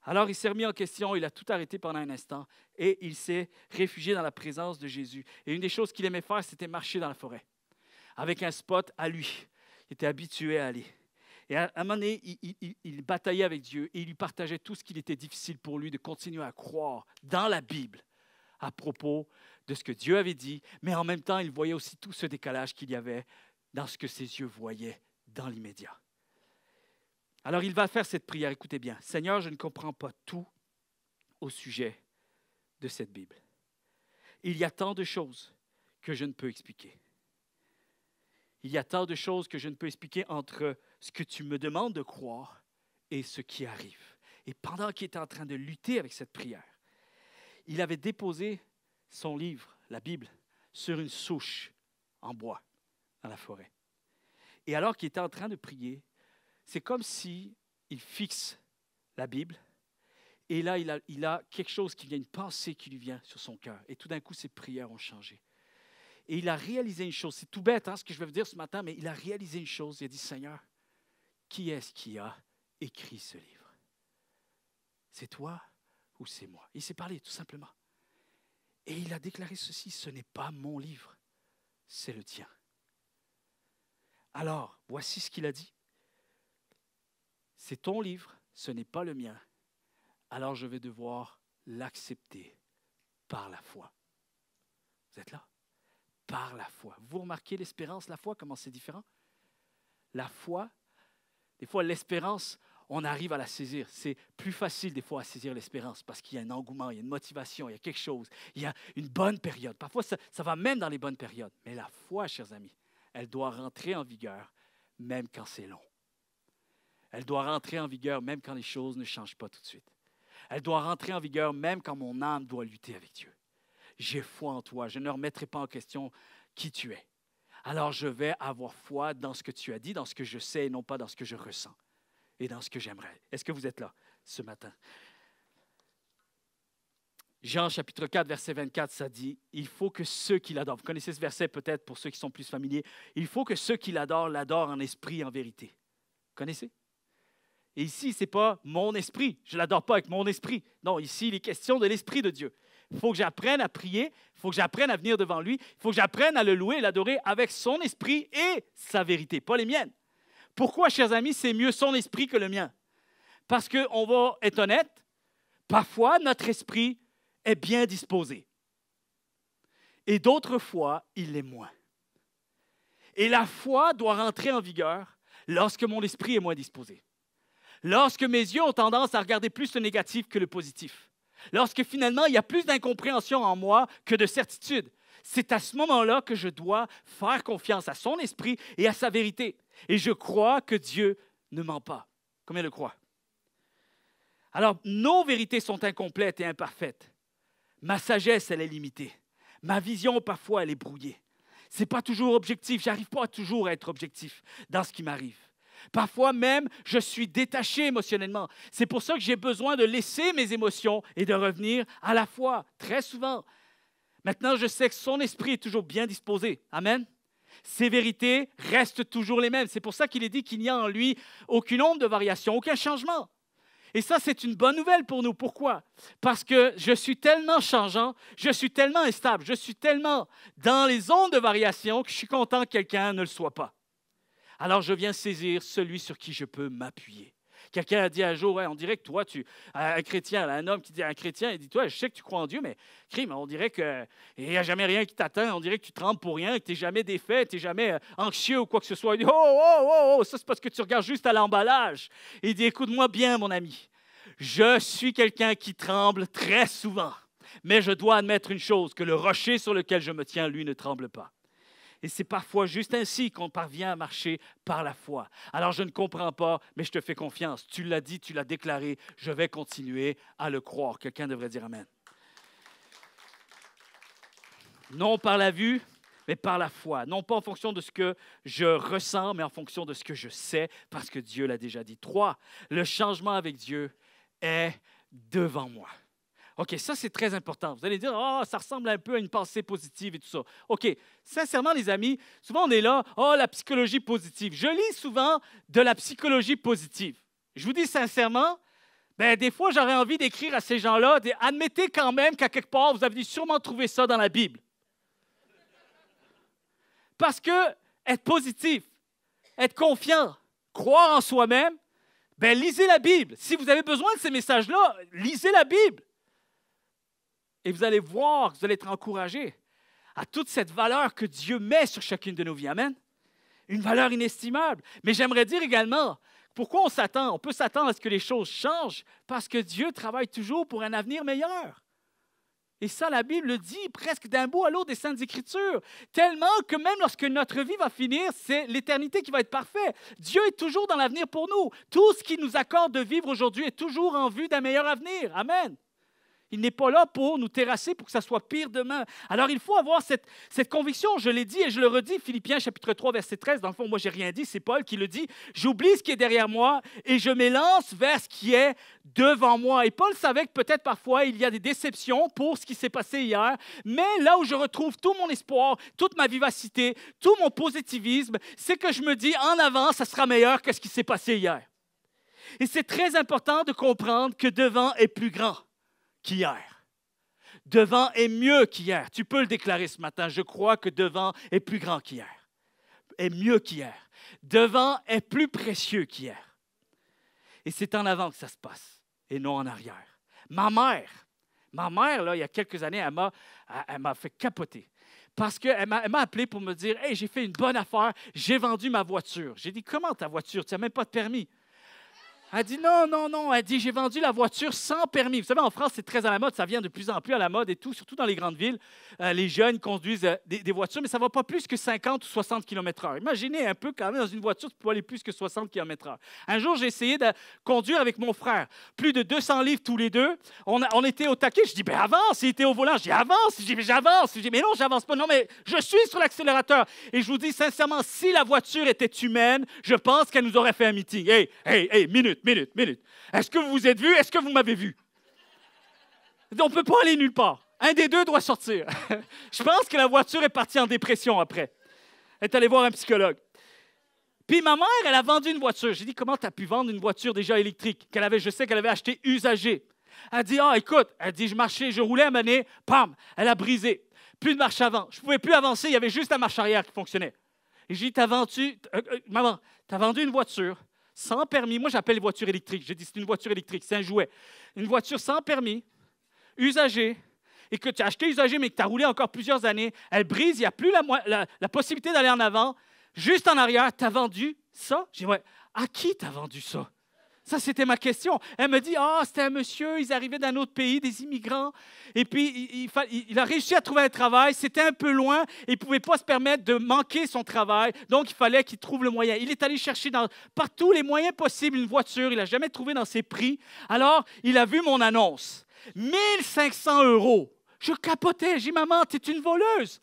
Alors, il s'est remis en question, il a tout arrêté pendant un instant et il s'est réfugié dans la présence de Jésus. Et une des choses qu'il aimait faire, c'était marcher dans la forêt avec un spot à lui. Il était habitué à aller. Et à un moment donné, il bataillait avec Dieu et il lui partageait tout ce qu'il était difficile pour lui de continuer à croire dans la Bible à propos de ce que Dieu avait dit, mais en même temps, il voyait aussi tout ce décalage qu'il y avait dans ce que ses yeux voyaient dans l'immédiat. Alors, il va faire cette prière. Écoutez bien. Seigneur, je ne comprends pas tout au sujet de cette Bible. Il y a tant de choses que je ne peux expliquer. Il y a tant de choses que je ne peux expliquer entre ce que tu me demandes de croire et ce qui arrive. Et pendant qu'il était en train de lutter avec cette prière, il avait déposé son livre, la Bible, sur une souche en bois dans la forêt. Et alors qu'il était en train de prier, c'est comme s'il fixe la Bible et là, il a quelque chose qui vient, une pensée qui lui vient sur son cœur. Et tout d'un coup, ses prières ont changé. Et il a réalisé une chose. C'est tout bête, ce que je vais vous dire ce matin, mais il a réalisé une chose. Il a dit, Seigneur, qui est-ce qui a écrit ce livre? C'est toi ou c'est moi? Il s'est parlé, tout simplement. Et il a déclaré ceci, ce n'est pas mon livre, c'est le tien. Alors, voici ce qu'il a dit. C'est ton livre, ce n'est pas le mien. Alors je vais devoir l'accepter par la foi. Vous êtes là? Par la foi. Vous remarquez l'espérance, la foi, comment c'est différent? La foi, des fois l'espérance, on arrive à la saisir. C'est plus facile des fois à saisir l'espérance parce qu'il y a un engouement, il y a une motivation, il y a quelque chose, il y a une bonne période. Parfois, ça va même dans les bonnes périodes. Mais la foi, chers amis, elle doit rentrer en vigueur même quand c'est long. Elle doit rentrer en vigueur même quand les choses ne changent pas tout de suite. Elle doit rentrer en vigueur même quand mon âme doit lutter avec Dieu. J'ai foi en toi, je ne remettrai pas en question qui tu es. Alors je vais avoir foi dans ce que tu as dit, dans ce que je sais et non pas dans ce que je ressens et dans ce que j'aimerais. Est-ce que vous êtes là ce matin? Jean chapitre 4, verset 24, ça dit, il faut que ceux qui l'adorent, vous connaissez ce verset peut-être pour ceux qui sont plus familiers, il faut que ceux qui l'adorent en esprit et en vérité. Vous connaissez? Et ici, ce n'est pas mon esprit. Je ne l'adore pas avec mon esprit. Non, ici, il est question de l'Esprit de Dieu. Il faut que j'apprenne à prier. Il faut que j'apprenne à venir devant lui. Il faut que j'apprenne à le louer et l'adorer avec son esprit et sa vérité, pas les miennes. Pourquoi, chers amis, c'est mieux son esprit que le mien? Parce qu'on va être honnête, parfois, notre esprit est bien disposé. Et d'autres fois, il l'est moins. Et la foi doit rentrer en vigueur lorsque mon esprit est moins disposé. Lorsque mes yeux ont tendance à regarder plus le négatif que le positif. Lorsque finalement, il y a plus d'incompréhension en moi que de certitude. C'est à ce moment-là que je dois faire confiance à son esprit et à sa vérité. Et je crois que Dieu ne ment pas. Combien le croient? Alors, nos vérités sont incomplètes et imparfaites. Ma sagesse, elle est limitée. Ma vision, parfois, elle est brouillée. Ce n'est pas toujours objectif. Je n'arrive pas toujours à être objectif dans ce qui m'arrive. Parfois même, je suis détaché émotionnellement. C'est pour ça que j'ai besoin de laisser mes émotions et de revenir à la foi, très souvent. Maintenant, je sais que son esprit est toujours bien disposé. Amen. Ses vérités restent toujours les mêmes. C'est pour ça qu'il est dit qu'il n'y a en lui aucune ombre de variation, aucun changement. Et ça, c'est une bonne nouvelle pour nous. Pourquoi? Parce que je suis tellement changeant, je suis tellement instable, je suis tellement dans les ondes de variation que je suis content que quelqu'un ne le soit pas. Alors, je viens saisir celui sur qui je peux m'appuyer. Quelqu'un a dit un jour, ouais, on dirait que toi, un chrétien, un homme qui dit à un chrétien, il dit, toi, je sais que tu crois en Dieu, mais crime, on dirait qu'il n'y a jamais rien qui t'atteint, on dirait que tu trembles pour rien, que tu n'es jamais défait, tu n'es jamais anxieux ou quoi que ce soit. Il dit, oh, ça c'est parce que tu regardes juste à l'emballage. Il dit, écoute-moi bien, mon ami, je suis quelqu'un qui tremble très souvent, mais je dois admettre une chose, que le rocher sur lequel je me tiens, lui, ne tremble pas. Et c'est parfois juste ainsi qu'on parvient à marcher par la foi. Alors je ne comprends pas, mais je te fais confiance. Tu l'as dit, tu l'as déclaré, je vais continuer à le croire. Quelqu'un devrait dire Amen. Non par la vue, mais par la foi. Non pas en fonction de ce que je ressens, mais en fonction de ce que je sais, parce que Dieu l'a déjà dit. 3, le changement avec Dieu est devant moi. OK, ça, c'est très important. Vous allez dire, ça ressemble un peu à une pensée positive et tout ça. OK, sincèrement, les amis, souvent on est là, la psychologie positive. Je lis souvent de la psychologie positive. Je vous dis sincèrement, des fois, j'aurais envie d'écrire à ces gens-là, admettez quand même qu'à quelque part, vous avez sûrement trouvé ça dans la Bible. Parce que être positif, être confiant, croire en soi-même, ben lisez la Bible. Si vous avez besoin de ces messages-là, lisez la Bible. Et vous allez voir, vous allez être encouragés à toute cette valeur que Dieu met sur chacune de nos vies. Amen. Une valeur inestimable. Mais j'aimerais dire également, pourquoi on s'attend? On peut s'attendre à ce que les choses changent parce que Dieu travaille toujours pour un avenir meilleur. Et ça, la Bible le dit presque d'un bout à l'autre des Saintes Écritures. Tellement que même lorsque notre vie va finir, c'est l'éternité qui va être parfaite. Dieu est toujours dans l'avenir pour nous. Tout ce qu'il nous accorde de vivre aujourd'hui est toujours en vue d'un meilleur avenir. Amen. Il n'est pas là pour nous terrasser, pour que ça soit pire demain. Alors, il faut avoir cette conviction. Je l'ai dit et je le redis, Philippiens chapitre 3, verset 13. Dans le fond, moi, je n'ai rien dit, c'est Paul qui le dit. « J'oublie ce qui est derrière moi et je m'élance vers ce qui est devant moi. » Et Paul savait que peut-être parfois, il y a des déceptions pour ce qui s'est passé hier. Mais là où je retrouve tout mon espoir, toute ma vivacité, tout mon positivisme, c'est que je me dis, en avant, ça sera meilleur que ce qui s'est passé hier. Et c'est très important de comprendre que devant est plus grand qu'hier. Devant est mieux qu'hier. Tu peux le déclarer ce matin. Je crois que devant est plus grand qu'hier. Est mieux qu'hier. Devant est plus précieux qu'hier. Et c'est en avant que ça se passe et non en arrière. Ma mère, là, il y a quelques années, elle m'a fait capoter. Parce qu'elle m'a appelé pour me dire « Hey, j'ai fait une bonne affaire, j'ai vendu ma voiture. » J'ai dit « Comment ta voiture? Tu n'as même pas de permis. » Elle dit non. Elle dit, j'ai vendu la voiture sans permis. Vous savez, en France, c'est très à la mode. Ça vient de plus en plus à la mode et tout, surtout dans les grandes villes. Les jeunes conduisent des voitures, mais ça ne va pas plus que 50 ou 60 km/h. Imaginez un peu, quand même, dans une voiture, tu peux aller plus que 60 km/h. Un jour, j'ai essayé de conduire avec mon frère. Plus de 200 livres tous les deux. On était au taquet. Je dis, ben avance. Il était au volant. Je dis, avance. Je dis, j'avance. Je dis, mais non, j'avance pas. Non, mais je suis sur l'accélérateur. Et je vous dis sincèrement, si la voiture était humaine, je pense qu'elle nous aurait fait un meeting. Hey, minute. Est-ce que vous vous êtes vu? Est-ce que vous m'avez vu? On ne peut pas aller nulle part. Un des deux doit sortir. Je pense que la voiture est partie en dépression après. Elle est allée voir un psychologue. Puis ma mère, elle a vendu une voiture. J'ai dit, comment tu as pu vendre une voiture déjà électrique? Je sais qu'elle avait acheté usagée. Elle dit, écoute, je roulais un moment donné, pam, elle a brisé. Plus de marche avant. Je ne pouvais plus avancer, il y avait juste la marche arrière qui fonctionnait. Et j'ai dit, maman, tu as vendu une voiture sans permis. Moi, j'appelle les voitures électriques. J'ai dit, c'est une voiture électrique, c'est un jouet. Une voiture sans permis, usagée, et que tu as acheté usagée, mais que tu as roulé encore plusieurs années. Elle brise, il n'y a plus la possibilité d'aller en avant. Juste en arrière, tu as vendu ça? J'ai dit, ouais. À qui tu as vendu ça? Ça, c'était ma question. Elle me dit, c'était un monsieur, ils arrivaient d'un autre pays, des immigrants, et puis il a réussi à trouver un travail, c'était un peu loin, et il ne pouvait pas se permettre de manquer son travail, donc il fallait qu'il trouve le moyen. Il est allé chercher par tous les moyens possibles une voiture, il n'a jamais trouvé dans ses prix. Alors, il a vu mon annonce. 1 500 €. Je capotais, j'ai dit, maman, t'es une voleuse.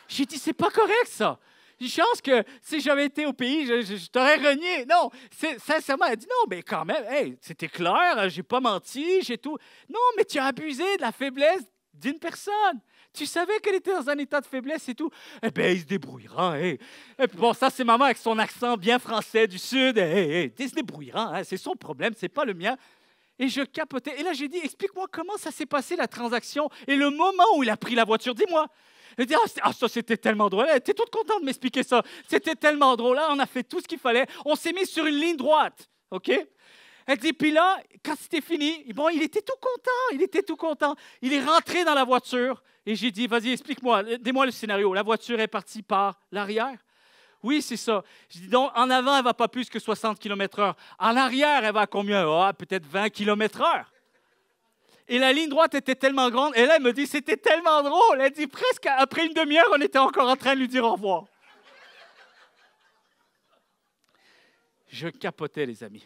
J'ai dit, c'est pas correct ça. Une chance que si j'avais été au pays, je t'aurais renié. Non, sincèrement, elle dit non, mais quand même, hey, c'était clair, j'ai pas menti, j'ai tout. Non, mais tu as abusé de la faiblesse d'une personne. Tu savais qu'elle était dans un état de faiblesse et tout. Eh bien, il se débrouillera. Hey. Et puis bon, ça, c'est maman avec son accent bien français du Sud. Il se débrouillera, hein, c'est son problème, c'est pas le mien. Et je capotais. Et là, j'ai dit, explique-moi comment ça s'est passé la transaction et le moment où il a pris la voiture. Dis-moi. Elle dit, ça, c'était tellement drôle. Elle était toute contente de m'expliquer ça. C'était tellement drôle. Là, on a fait tout ce qu'il fallait. On s'est mis sur une ligne droite. OK? Elle dit, puis là, quand c'était fini, bon, il était tout content. Il est rentré dans la voiture. Et j'ai dit, vas-y, explique-moi. Dis-moi le scénario. La voiture est partie par l'arrière. Oui, c'est ça. Je dis donc, en avant, elle ne va pas plus que 60 km/h. En arrière, elle va à combien? Peut-être 20 km/h. Et la ligne droite était tellement grande. Et là, elle me dit, c'était tellement drôle. Elle dit, presque après une demi-heure, on était encore en train de lui dire au revoir. Je capotais, les amis.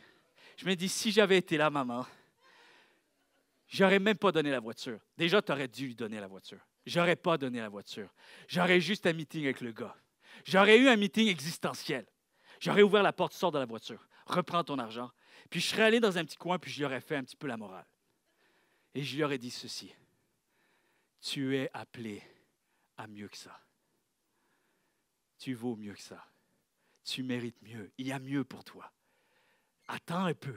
Je me dis, si j'avais été là, maman, j'aurais même pas donné la voiture. Déjà, tu aurais dû lui donner la voiture. J'aurais pas donné la voiture. J'aurais juste un meeting avec le gars. J'aurais eu un meeting existentiel. J'aurais ouvert la porte, sors de la voiture, reprends ton argent. Puis je serais allé dans un petit coin, puis je lui aurais fait un petit peu la morale. Et je lui aurais dit ceci. Tu es appelé à mieux que ça. Tu vaux mieux que ça. Tu mérites mieux. Il y a mieux pour toi. Attends un peu.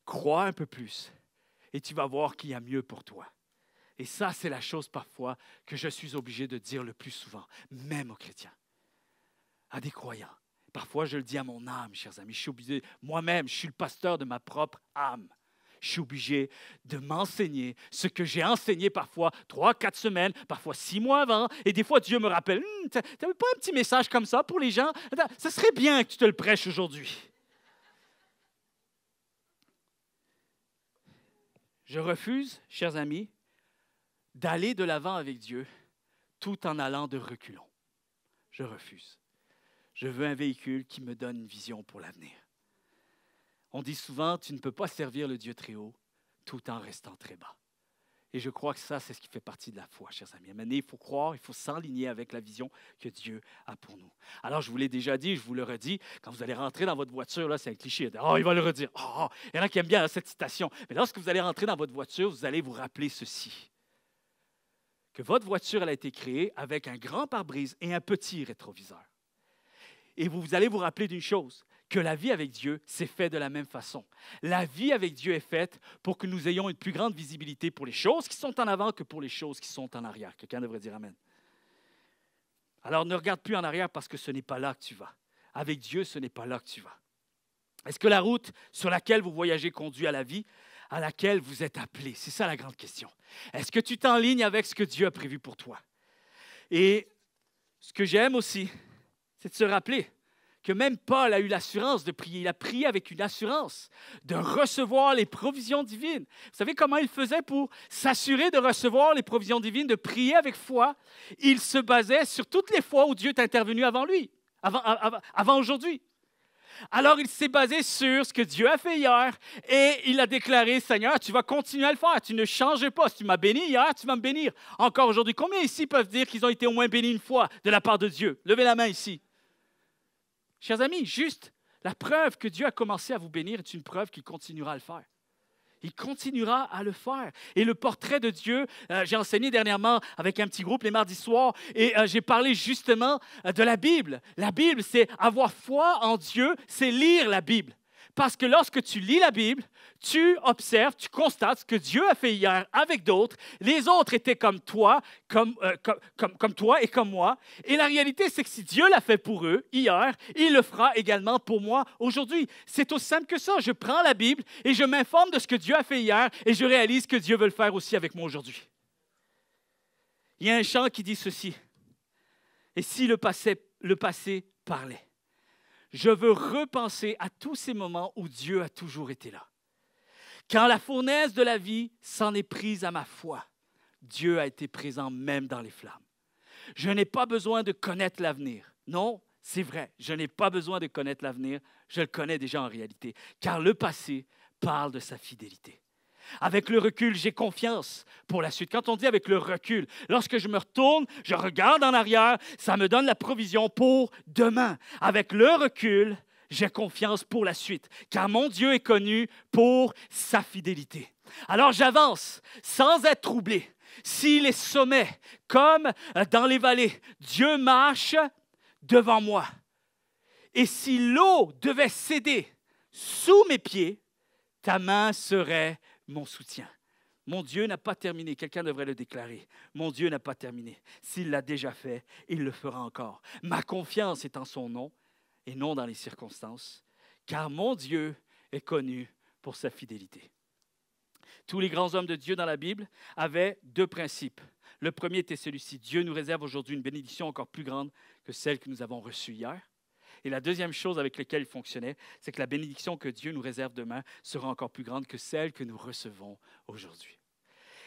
Crois un peu plus. Et tu vas voir qu'il y a mieux pour toi. Et ça, c'est la chose parfois que je suis obligé de dire le plus souvent, même aux chrétiens, à des croyants. Parfois, je le dis à mon âme, chers amis, je suis obligé, moi-même, je suis le pasteur de ma propre âme. Je suis obligé de m'enseigner ce que j'ai enseigné parfois 3, 4 semaines, parfois 6 mois avant. Et des fois, Dieu me rappelle, tu n'avais pas un petit message comme ça pour les gens? Ça serait bien que tu te le prêches aujourd'hui. Je refuse, chers amis, d'aller de l'avant avec Dieu tout en allant de reculons. Je refuse. Je veux un véhicule qui me donne une vision pour l'avenir. On dit souvent, tu ne peux pas servir le Dieu très haut tout en restant très bas. Et je crois que ça, c'est ce qui fait partie de la foi, chers amis. Maintenant, il faut croire, il faut s'aligner avec la vision que Dieu a pour nous. Alors, je vous l'ai déjà dit, je vous le redis, quand vous allez rentrer dans votre voiture, là, c'est un cliché. Oh, il va le redire. Oh, il y en a qui aiment bien cette citation. Mais lorsque vous allez rentrer dans votre voiture, vous allez vous rappeler ceci. Que votre voiture, elle a été créée avec un grand pare-brise et un petit rétroviseur. Et vous allez vous rappeler d'une chose, que la vie avec Dieu, c'est fait de la même façon. La vie avec Dieu est faite pour que nous ayons une plus grande visibilité pour les choses qui sont en avant que pour les choses qui sont en arrière. Quelqu'un devrait dire Amen. Alors, ne regarde plus en arrière parce que ce n'est pas là que tu vas. Avec Dieu, ce n'est pas là que tu vas. Est-ce que la route sur laquelle vous voyagez conduit à la vie à laquelle vous êtes appelé? C'est ça la grande question. Est-ce que tu t'enlignes avec ce que Dieu a prévu pour toi? Et ce que j'aime aussi, c'est de se rappeler que même Paul a eu l'assurance de prier. Il a prié avec une assurance de recevoir les provisions divines. Vous savez comment il faisait pour s'assurer de recevoir les provisions divines, de prier avec foi? Il se basait sur toutes les fois où Dieu est intervenu avant lui, avant aujourd'hui. Alors, il s'est basé sur ce que Dieu a fait hier et il a déclaré, Seigneur, tu vas continuer à le faire, tu ne changes pas. Si tu m'as béni hier, tu vas me bénir encore aujourd'hui. Combien ici peuvent dire qu'ils ont été au moins bénis une fois de la part de Dieu? Levez la main ici. Chers amis, juste la preuve que Dieu a commencé à vous bénir est une preuve qu'il continuera à le faire. Il continuera à le faire. Et le portrait de Dieu, j'ai enseigné dernièrement avec un petit groupe les mardis soirs et j'ai parlé justement de la Bible. La Bible, c'est avoir foi en Dieu, c'est lire la Bible. Parce que lorsque tu lis la Bible, tu observes, tu constates ce que Dieu a fait hier avec d'autres. Les autres étaient comme toi, comme toi et comme moi. Et la réalité, c'est que si Dieu l'a fait pour eux hier, il le fera également pour moi aujourd'hui. C'est aussi simple que ça. Je prends la Bible et je m'informe de ce que Dieu a fait hier et je réalise que Dieu veut le faire aussi avec moi aujourd'hui. Il y a un chant qui dit ceci. Et si le passé parlait? Je veux repenser à tous ces moments où Dieu a toujours été là. Quand la fournaise de la vie s'en est prise à ma foi, Dieu a été présent même dans les flammes. Je n'ai pas besoin de connaître l'avenir. Non, c'est vrai, je n'ai pas besoin de connaître l'avenir. Je le connais déjà en réalité, car le passé parle de sa fidélité. Avec le recul, j'ai confiance pour la suite. Quand on dit avec le recul, lorsque je me retourne, je regarde en arrière, ça me donne la provision pour demain. Avec le recul, j'ai confiance pour la suite, car mon Dieu est connu pour sa fidélité. Alors j'avance sans être troublé. Si les sommets, comme dans les vallées, Dieu marche devant moi. Et si l'eau devait céder sous mes pieds, ta main serait mon soutien. Mon Dieu n'a pas terminé. Quelqu'un devrait le déclarer. Mon Dieu n'a pas terminé. S'il l'a déjà fait, il le fera encore. Ma confiance est en son nom et non dans les circonstances, car mon Dieu est connu pour sa fidélité. Tous les grands hommes de Dieu dans la Bible avaient 2 principes. Le premier était celui-ci. Dieu nous réserve aujourd'hui une bénédiction encore plus grande que celle que nous avons reçue hier. Et la deuxième chose avec laquelle il fonctionnait, c'est que la bénédiction que Dieu nous réserve demain sera encore plus grande que celle que nous recevons aujourd'hui.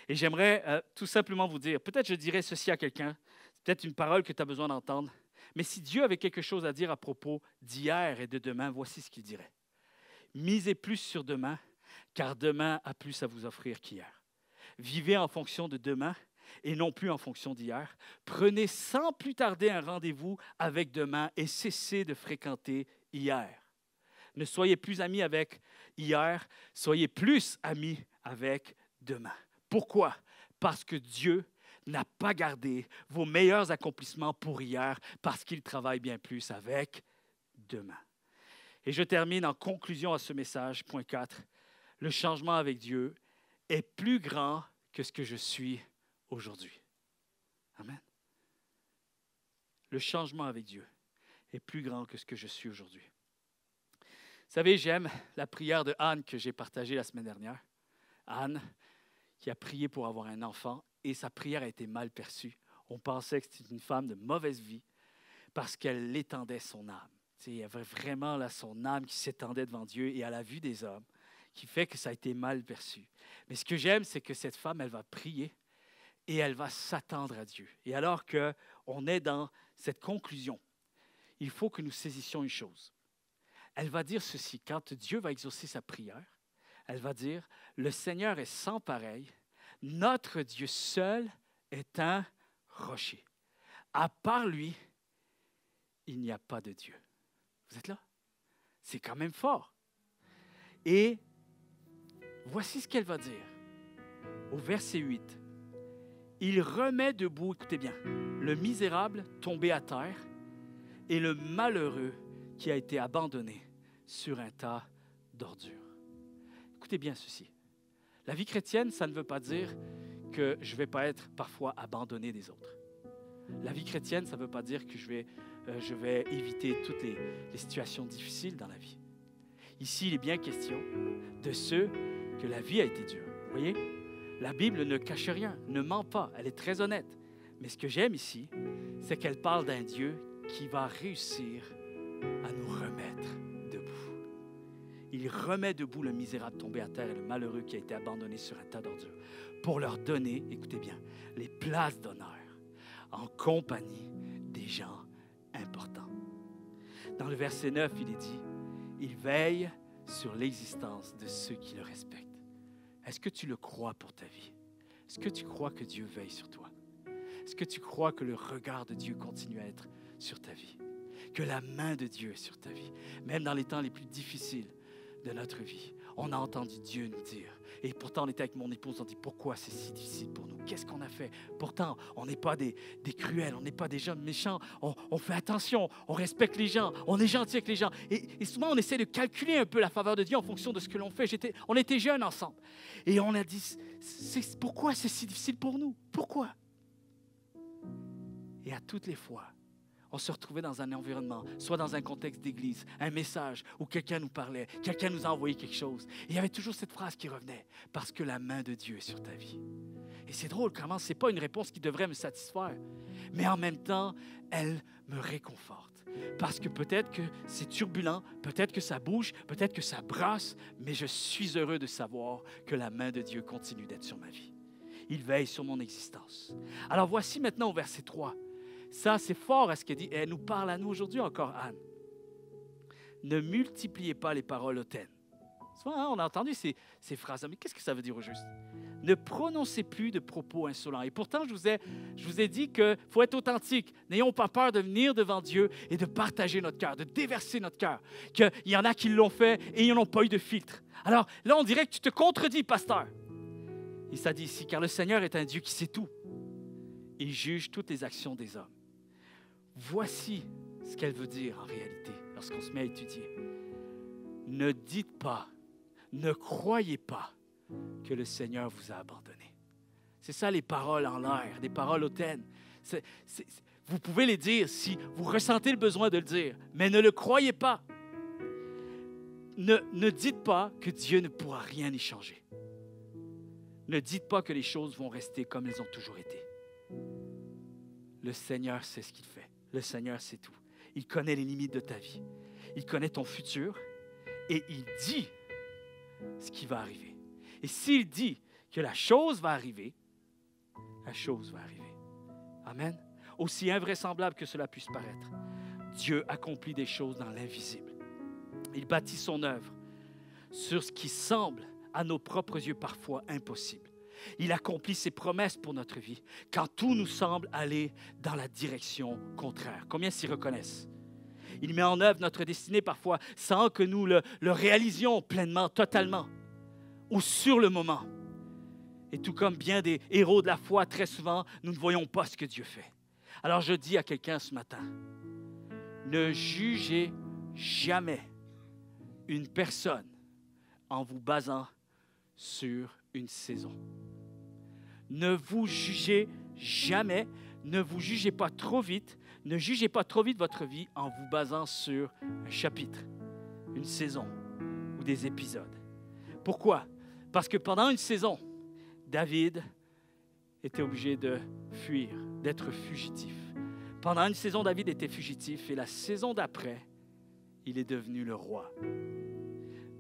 Et j'aimerais tout simplement vous dire, peut-être je dirais ceci à quelqu'un, c'est peut-être une parole que tu as besoin d'entendre, mais si Dieu avait quelque chose à dire à propos d'hier et de demain, voici ce qu'il dirait. Misez plus sur demain, car demain a plus à vous offrir qu'hier. Vivez en fonction de demain et non plus en fonction d'hier. Prenez sans plus tarder un rendez-vous avec demain et cessez de fréquenter hier. Ne soyez plus amis avec hier, soyez plus amis avec demain. Pourquoi? Parce que Dieu n'a pas gardé vos meilleurs accomplissements pour hier, parce qu'il travaille bien plus avec demain. Et je termine en conclusion à ce message, point 4. Le changement avec Dieu est plus grand que ce que je suis aujourd'hui. Amen. Le changement avec Dieu est plus grand que ce que je suis aujourd'hui. Vous savez, j'aime la prière de Anne que j'ai partagée la semaine dernière. Anne, qui a prié pour avoir un enfant, et sa prière a été mal perçue. On pensait que c'était une femme de mauvaise vie parce qu'elle étendait son âme. Il y avait vraiment là, son âme qui s'étendait devant Dieu et à la vue des hommes, qui fait que ça a été mal perçu. Mais ce que j'aime, c'est que cette femme, elle va prier et elle va s'attendre à Dieu. Et alors qu'on est dans cette conclusion, il faut que nous saisissions une chose. Elle va dire ceci, quand Dieu va exaucer sa prière, elle va dire, « Le Seigneur est sans pareil, notre Dieu seul est un rocher. À part lui, il n'y a pas de Dieu. » Vous êtes là? C'est quand même fort. Et voici ce qu'elle va dire au verset 8. Il remet debout, écoutez bien, le misérable tombé à terre et le malheureux qui a été abandonné sur un tas d'ordures. Écoutez bien ceci. La vie chrétienne, ça ne veut pas dire que je ne vais pas être parfois abandonné des autres. La vie chrétienne, ça ne veut pas dire que je vais éviter toutes les situations difficiles dans la vie. Ici, il est bien question de ceux que la vie a été dure. Vous voyez? La Bible ne cache rien, ne ment pas, elle est très honnête. Mais ce que j'aime ici, c'est qu'elle parle d'un Dieu qui va réussir à nous remettre debout. Il remet debout le misérable tombé à terre et le malheureux qui a été abandonné sur un tas d'ordures pour leur donner, écoutez bien, les places d'honneur en compagnie des gens importants. Dans le verset 9, il est dit, « Il veille sur l'existence de ceux qui le respectent. » Est-ce que tu le crois pour ta vie? Est-ce que tu crois que Dieu veille sur toi? Est-ce que tu crois que le regard de Dieu continue à être sur ta vie? Que la main de Dieu est sur ta vie? Même dans les temps les plus difficiles de notre vie, on a entendu Dieu nous dire. Et pourtant, on était avec mon épouse, on dit, pourquoi c'est si difficile pour nous? Qu'est-ce qu'on a fait? Pourtant, on n'est pas des cruels, on n'est pas des gens méchants, on fait attention, on respecte les gens, on est gentil avec les gens. Et souvent, on essaie de calculer un peu la faveur de Dieu en fonction de ce que l'on fait. On était jeunes ensemble. Et on a dit, pourquoi c'est si difficile pour nous? Pourquoi? Et à toutes les fois, on se retrouvait dans un environnement, soit dans un contexte d'église, un message où quelqu'un nous parlait, quelqu'un nous a envoyé quelque chose. Et il y avait toujours cette phrase qui revenait, « Parce que la main de Dieu est sur ta vie. » Et c'est drôle, comment ce n'est pas une réponse qui devrait me satisfaire. Mais en même temps, elle me réconforte. Parce que peut-être que c'est turbulent, peut-être que ça bouge, peut-être que ça brasse, mais je suis heureux de savoir que la main de Dieu continue d'être sur ma vie. Il veille sur mon existence. Alors voici maintenant au verset 3. Ça, c'est fort à ce qu'elle dit. Et elle nous parle à nous aujourd'hui encore, Anne. Ne multipliez pas les paroles hautaines. Souvent, on a entendu ces phrases. Mais qu'est-ce que ça veut dire au juste? Ne prononcez plus de propos insolents. Et pourtant, je vous ai dit qu'il faut être authentique. N'ayons pas peur de venir devant Dieu et de partager notre cœur, de déverser notre cœur. Qu'il y en a qui l'ont fait et ils n'ont pas eu de filtre. Alors là, on dirait que tu te contredis, pasteur. Et ça dit ici, car le Seigneur est un Dieu qui sait tout. Il juge toutes les actions des hommes. Voici ce qu'elle veut dire en réalité lorsqu'on se met à étudier. Ne dites pas, ne croyez pas que le Seigneur vous a abandonné. C'est ça les paroles en l'air, des paroles hautaines. Vous pouvez les dire si vous ressentez le besoin de le dire, mais ne le croyez pas. Ne dites pas que Dieu ne pourra rien y changer. Ne dites pas que les choses vont rester comme elles ont toujours été. Le Seigneur sait ce qu'il fait. Le Seigneur sait tout. Il connaît les limites de ta vie. Il connaît ton futur et il dit ce qui va arriver. Et s'il dit que la chose va arriver, la chose va arriver. Amen. Aussi invraisemblable que cela puisse paraître, Dieu accomplit des choses dans l'invisible. Il bâtit son œuvre sur ce qui semble à nos propres yeux parfois impossible. Il accomplit ses promesses pour notre vie quand tout nous semble aller dans la direction contraire. Combien s'y reconnaissent? Il met en œuvre notre destinée parfois sans que nous le réalisions pleinement, totalement ou sur le moment. Et tout comme bien des héros de la foi, très souvent, nous ne voyons pas ce que Dieu fait. Alors je dis à quelqu'un ce matin, ne jugez jamais une personne en vous basant sur une saison. Ne vous jugez jamais, ne vous jugez pas trop vite, Ne jugez pas trop vite votre vie en vous basant sur un chapitre, une saison ou des épisodes. Pourquoi? Parce que pendant une saison, David était obligé de fuir, d'être fugitif. Pendant une saison, David était fugitif et la saison d'après, il est devenu le roi.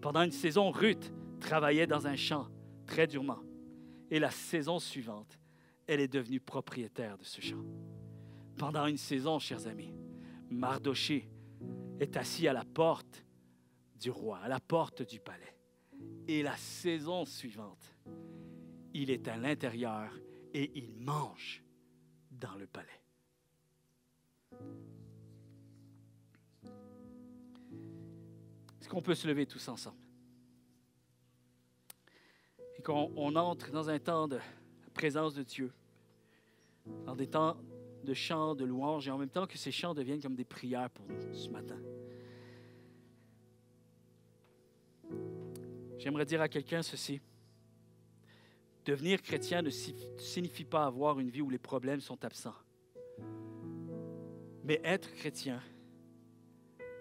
Pendant une saison, Ruth travaillait dans un champ très durement. Et la saison suivante, elle est devenue propriétaire de ce champ. Pendant une saison, chers amis, Mardoché est assis à la porte du roi, à la porte du palais. Et la saison suivante, il est à l'intérieur et il mange dans le palais. Est-ce qu'on peut se lever tous ensemble? Et qu'on entre dans un temps de présence de Dieu, dans des temps de chants, de louanges, et en même temps que ces chants deviennent comme des prières pour nous ce matin. J'aimerais dire à quelqu'un ceci. Devenir chrétien ne signifie pas avoir une vie où les problèmes sont absents. Mais être chrétien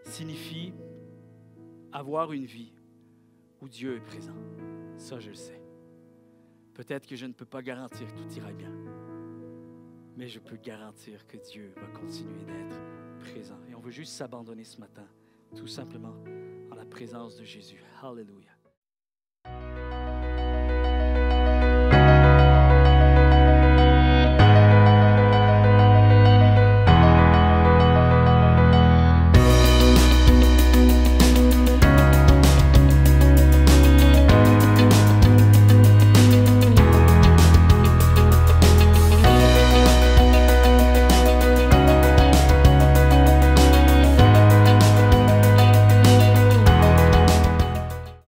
signifie avoir une vie où Dieu est présent. Ça, je le sais. Peut-être que je ne peux pas garantir que tout ira bien, mais je peux garantir que Dieu va continuer d'être présent. Et on veut juste s'abandonner ce matin, tout simplement en la présence de Jésus. Alléluia.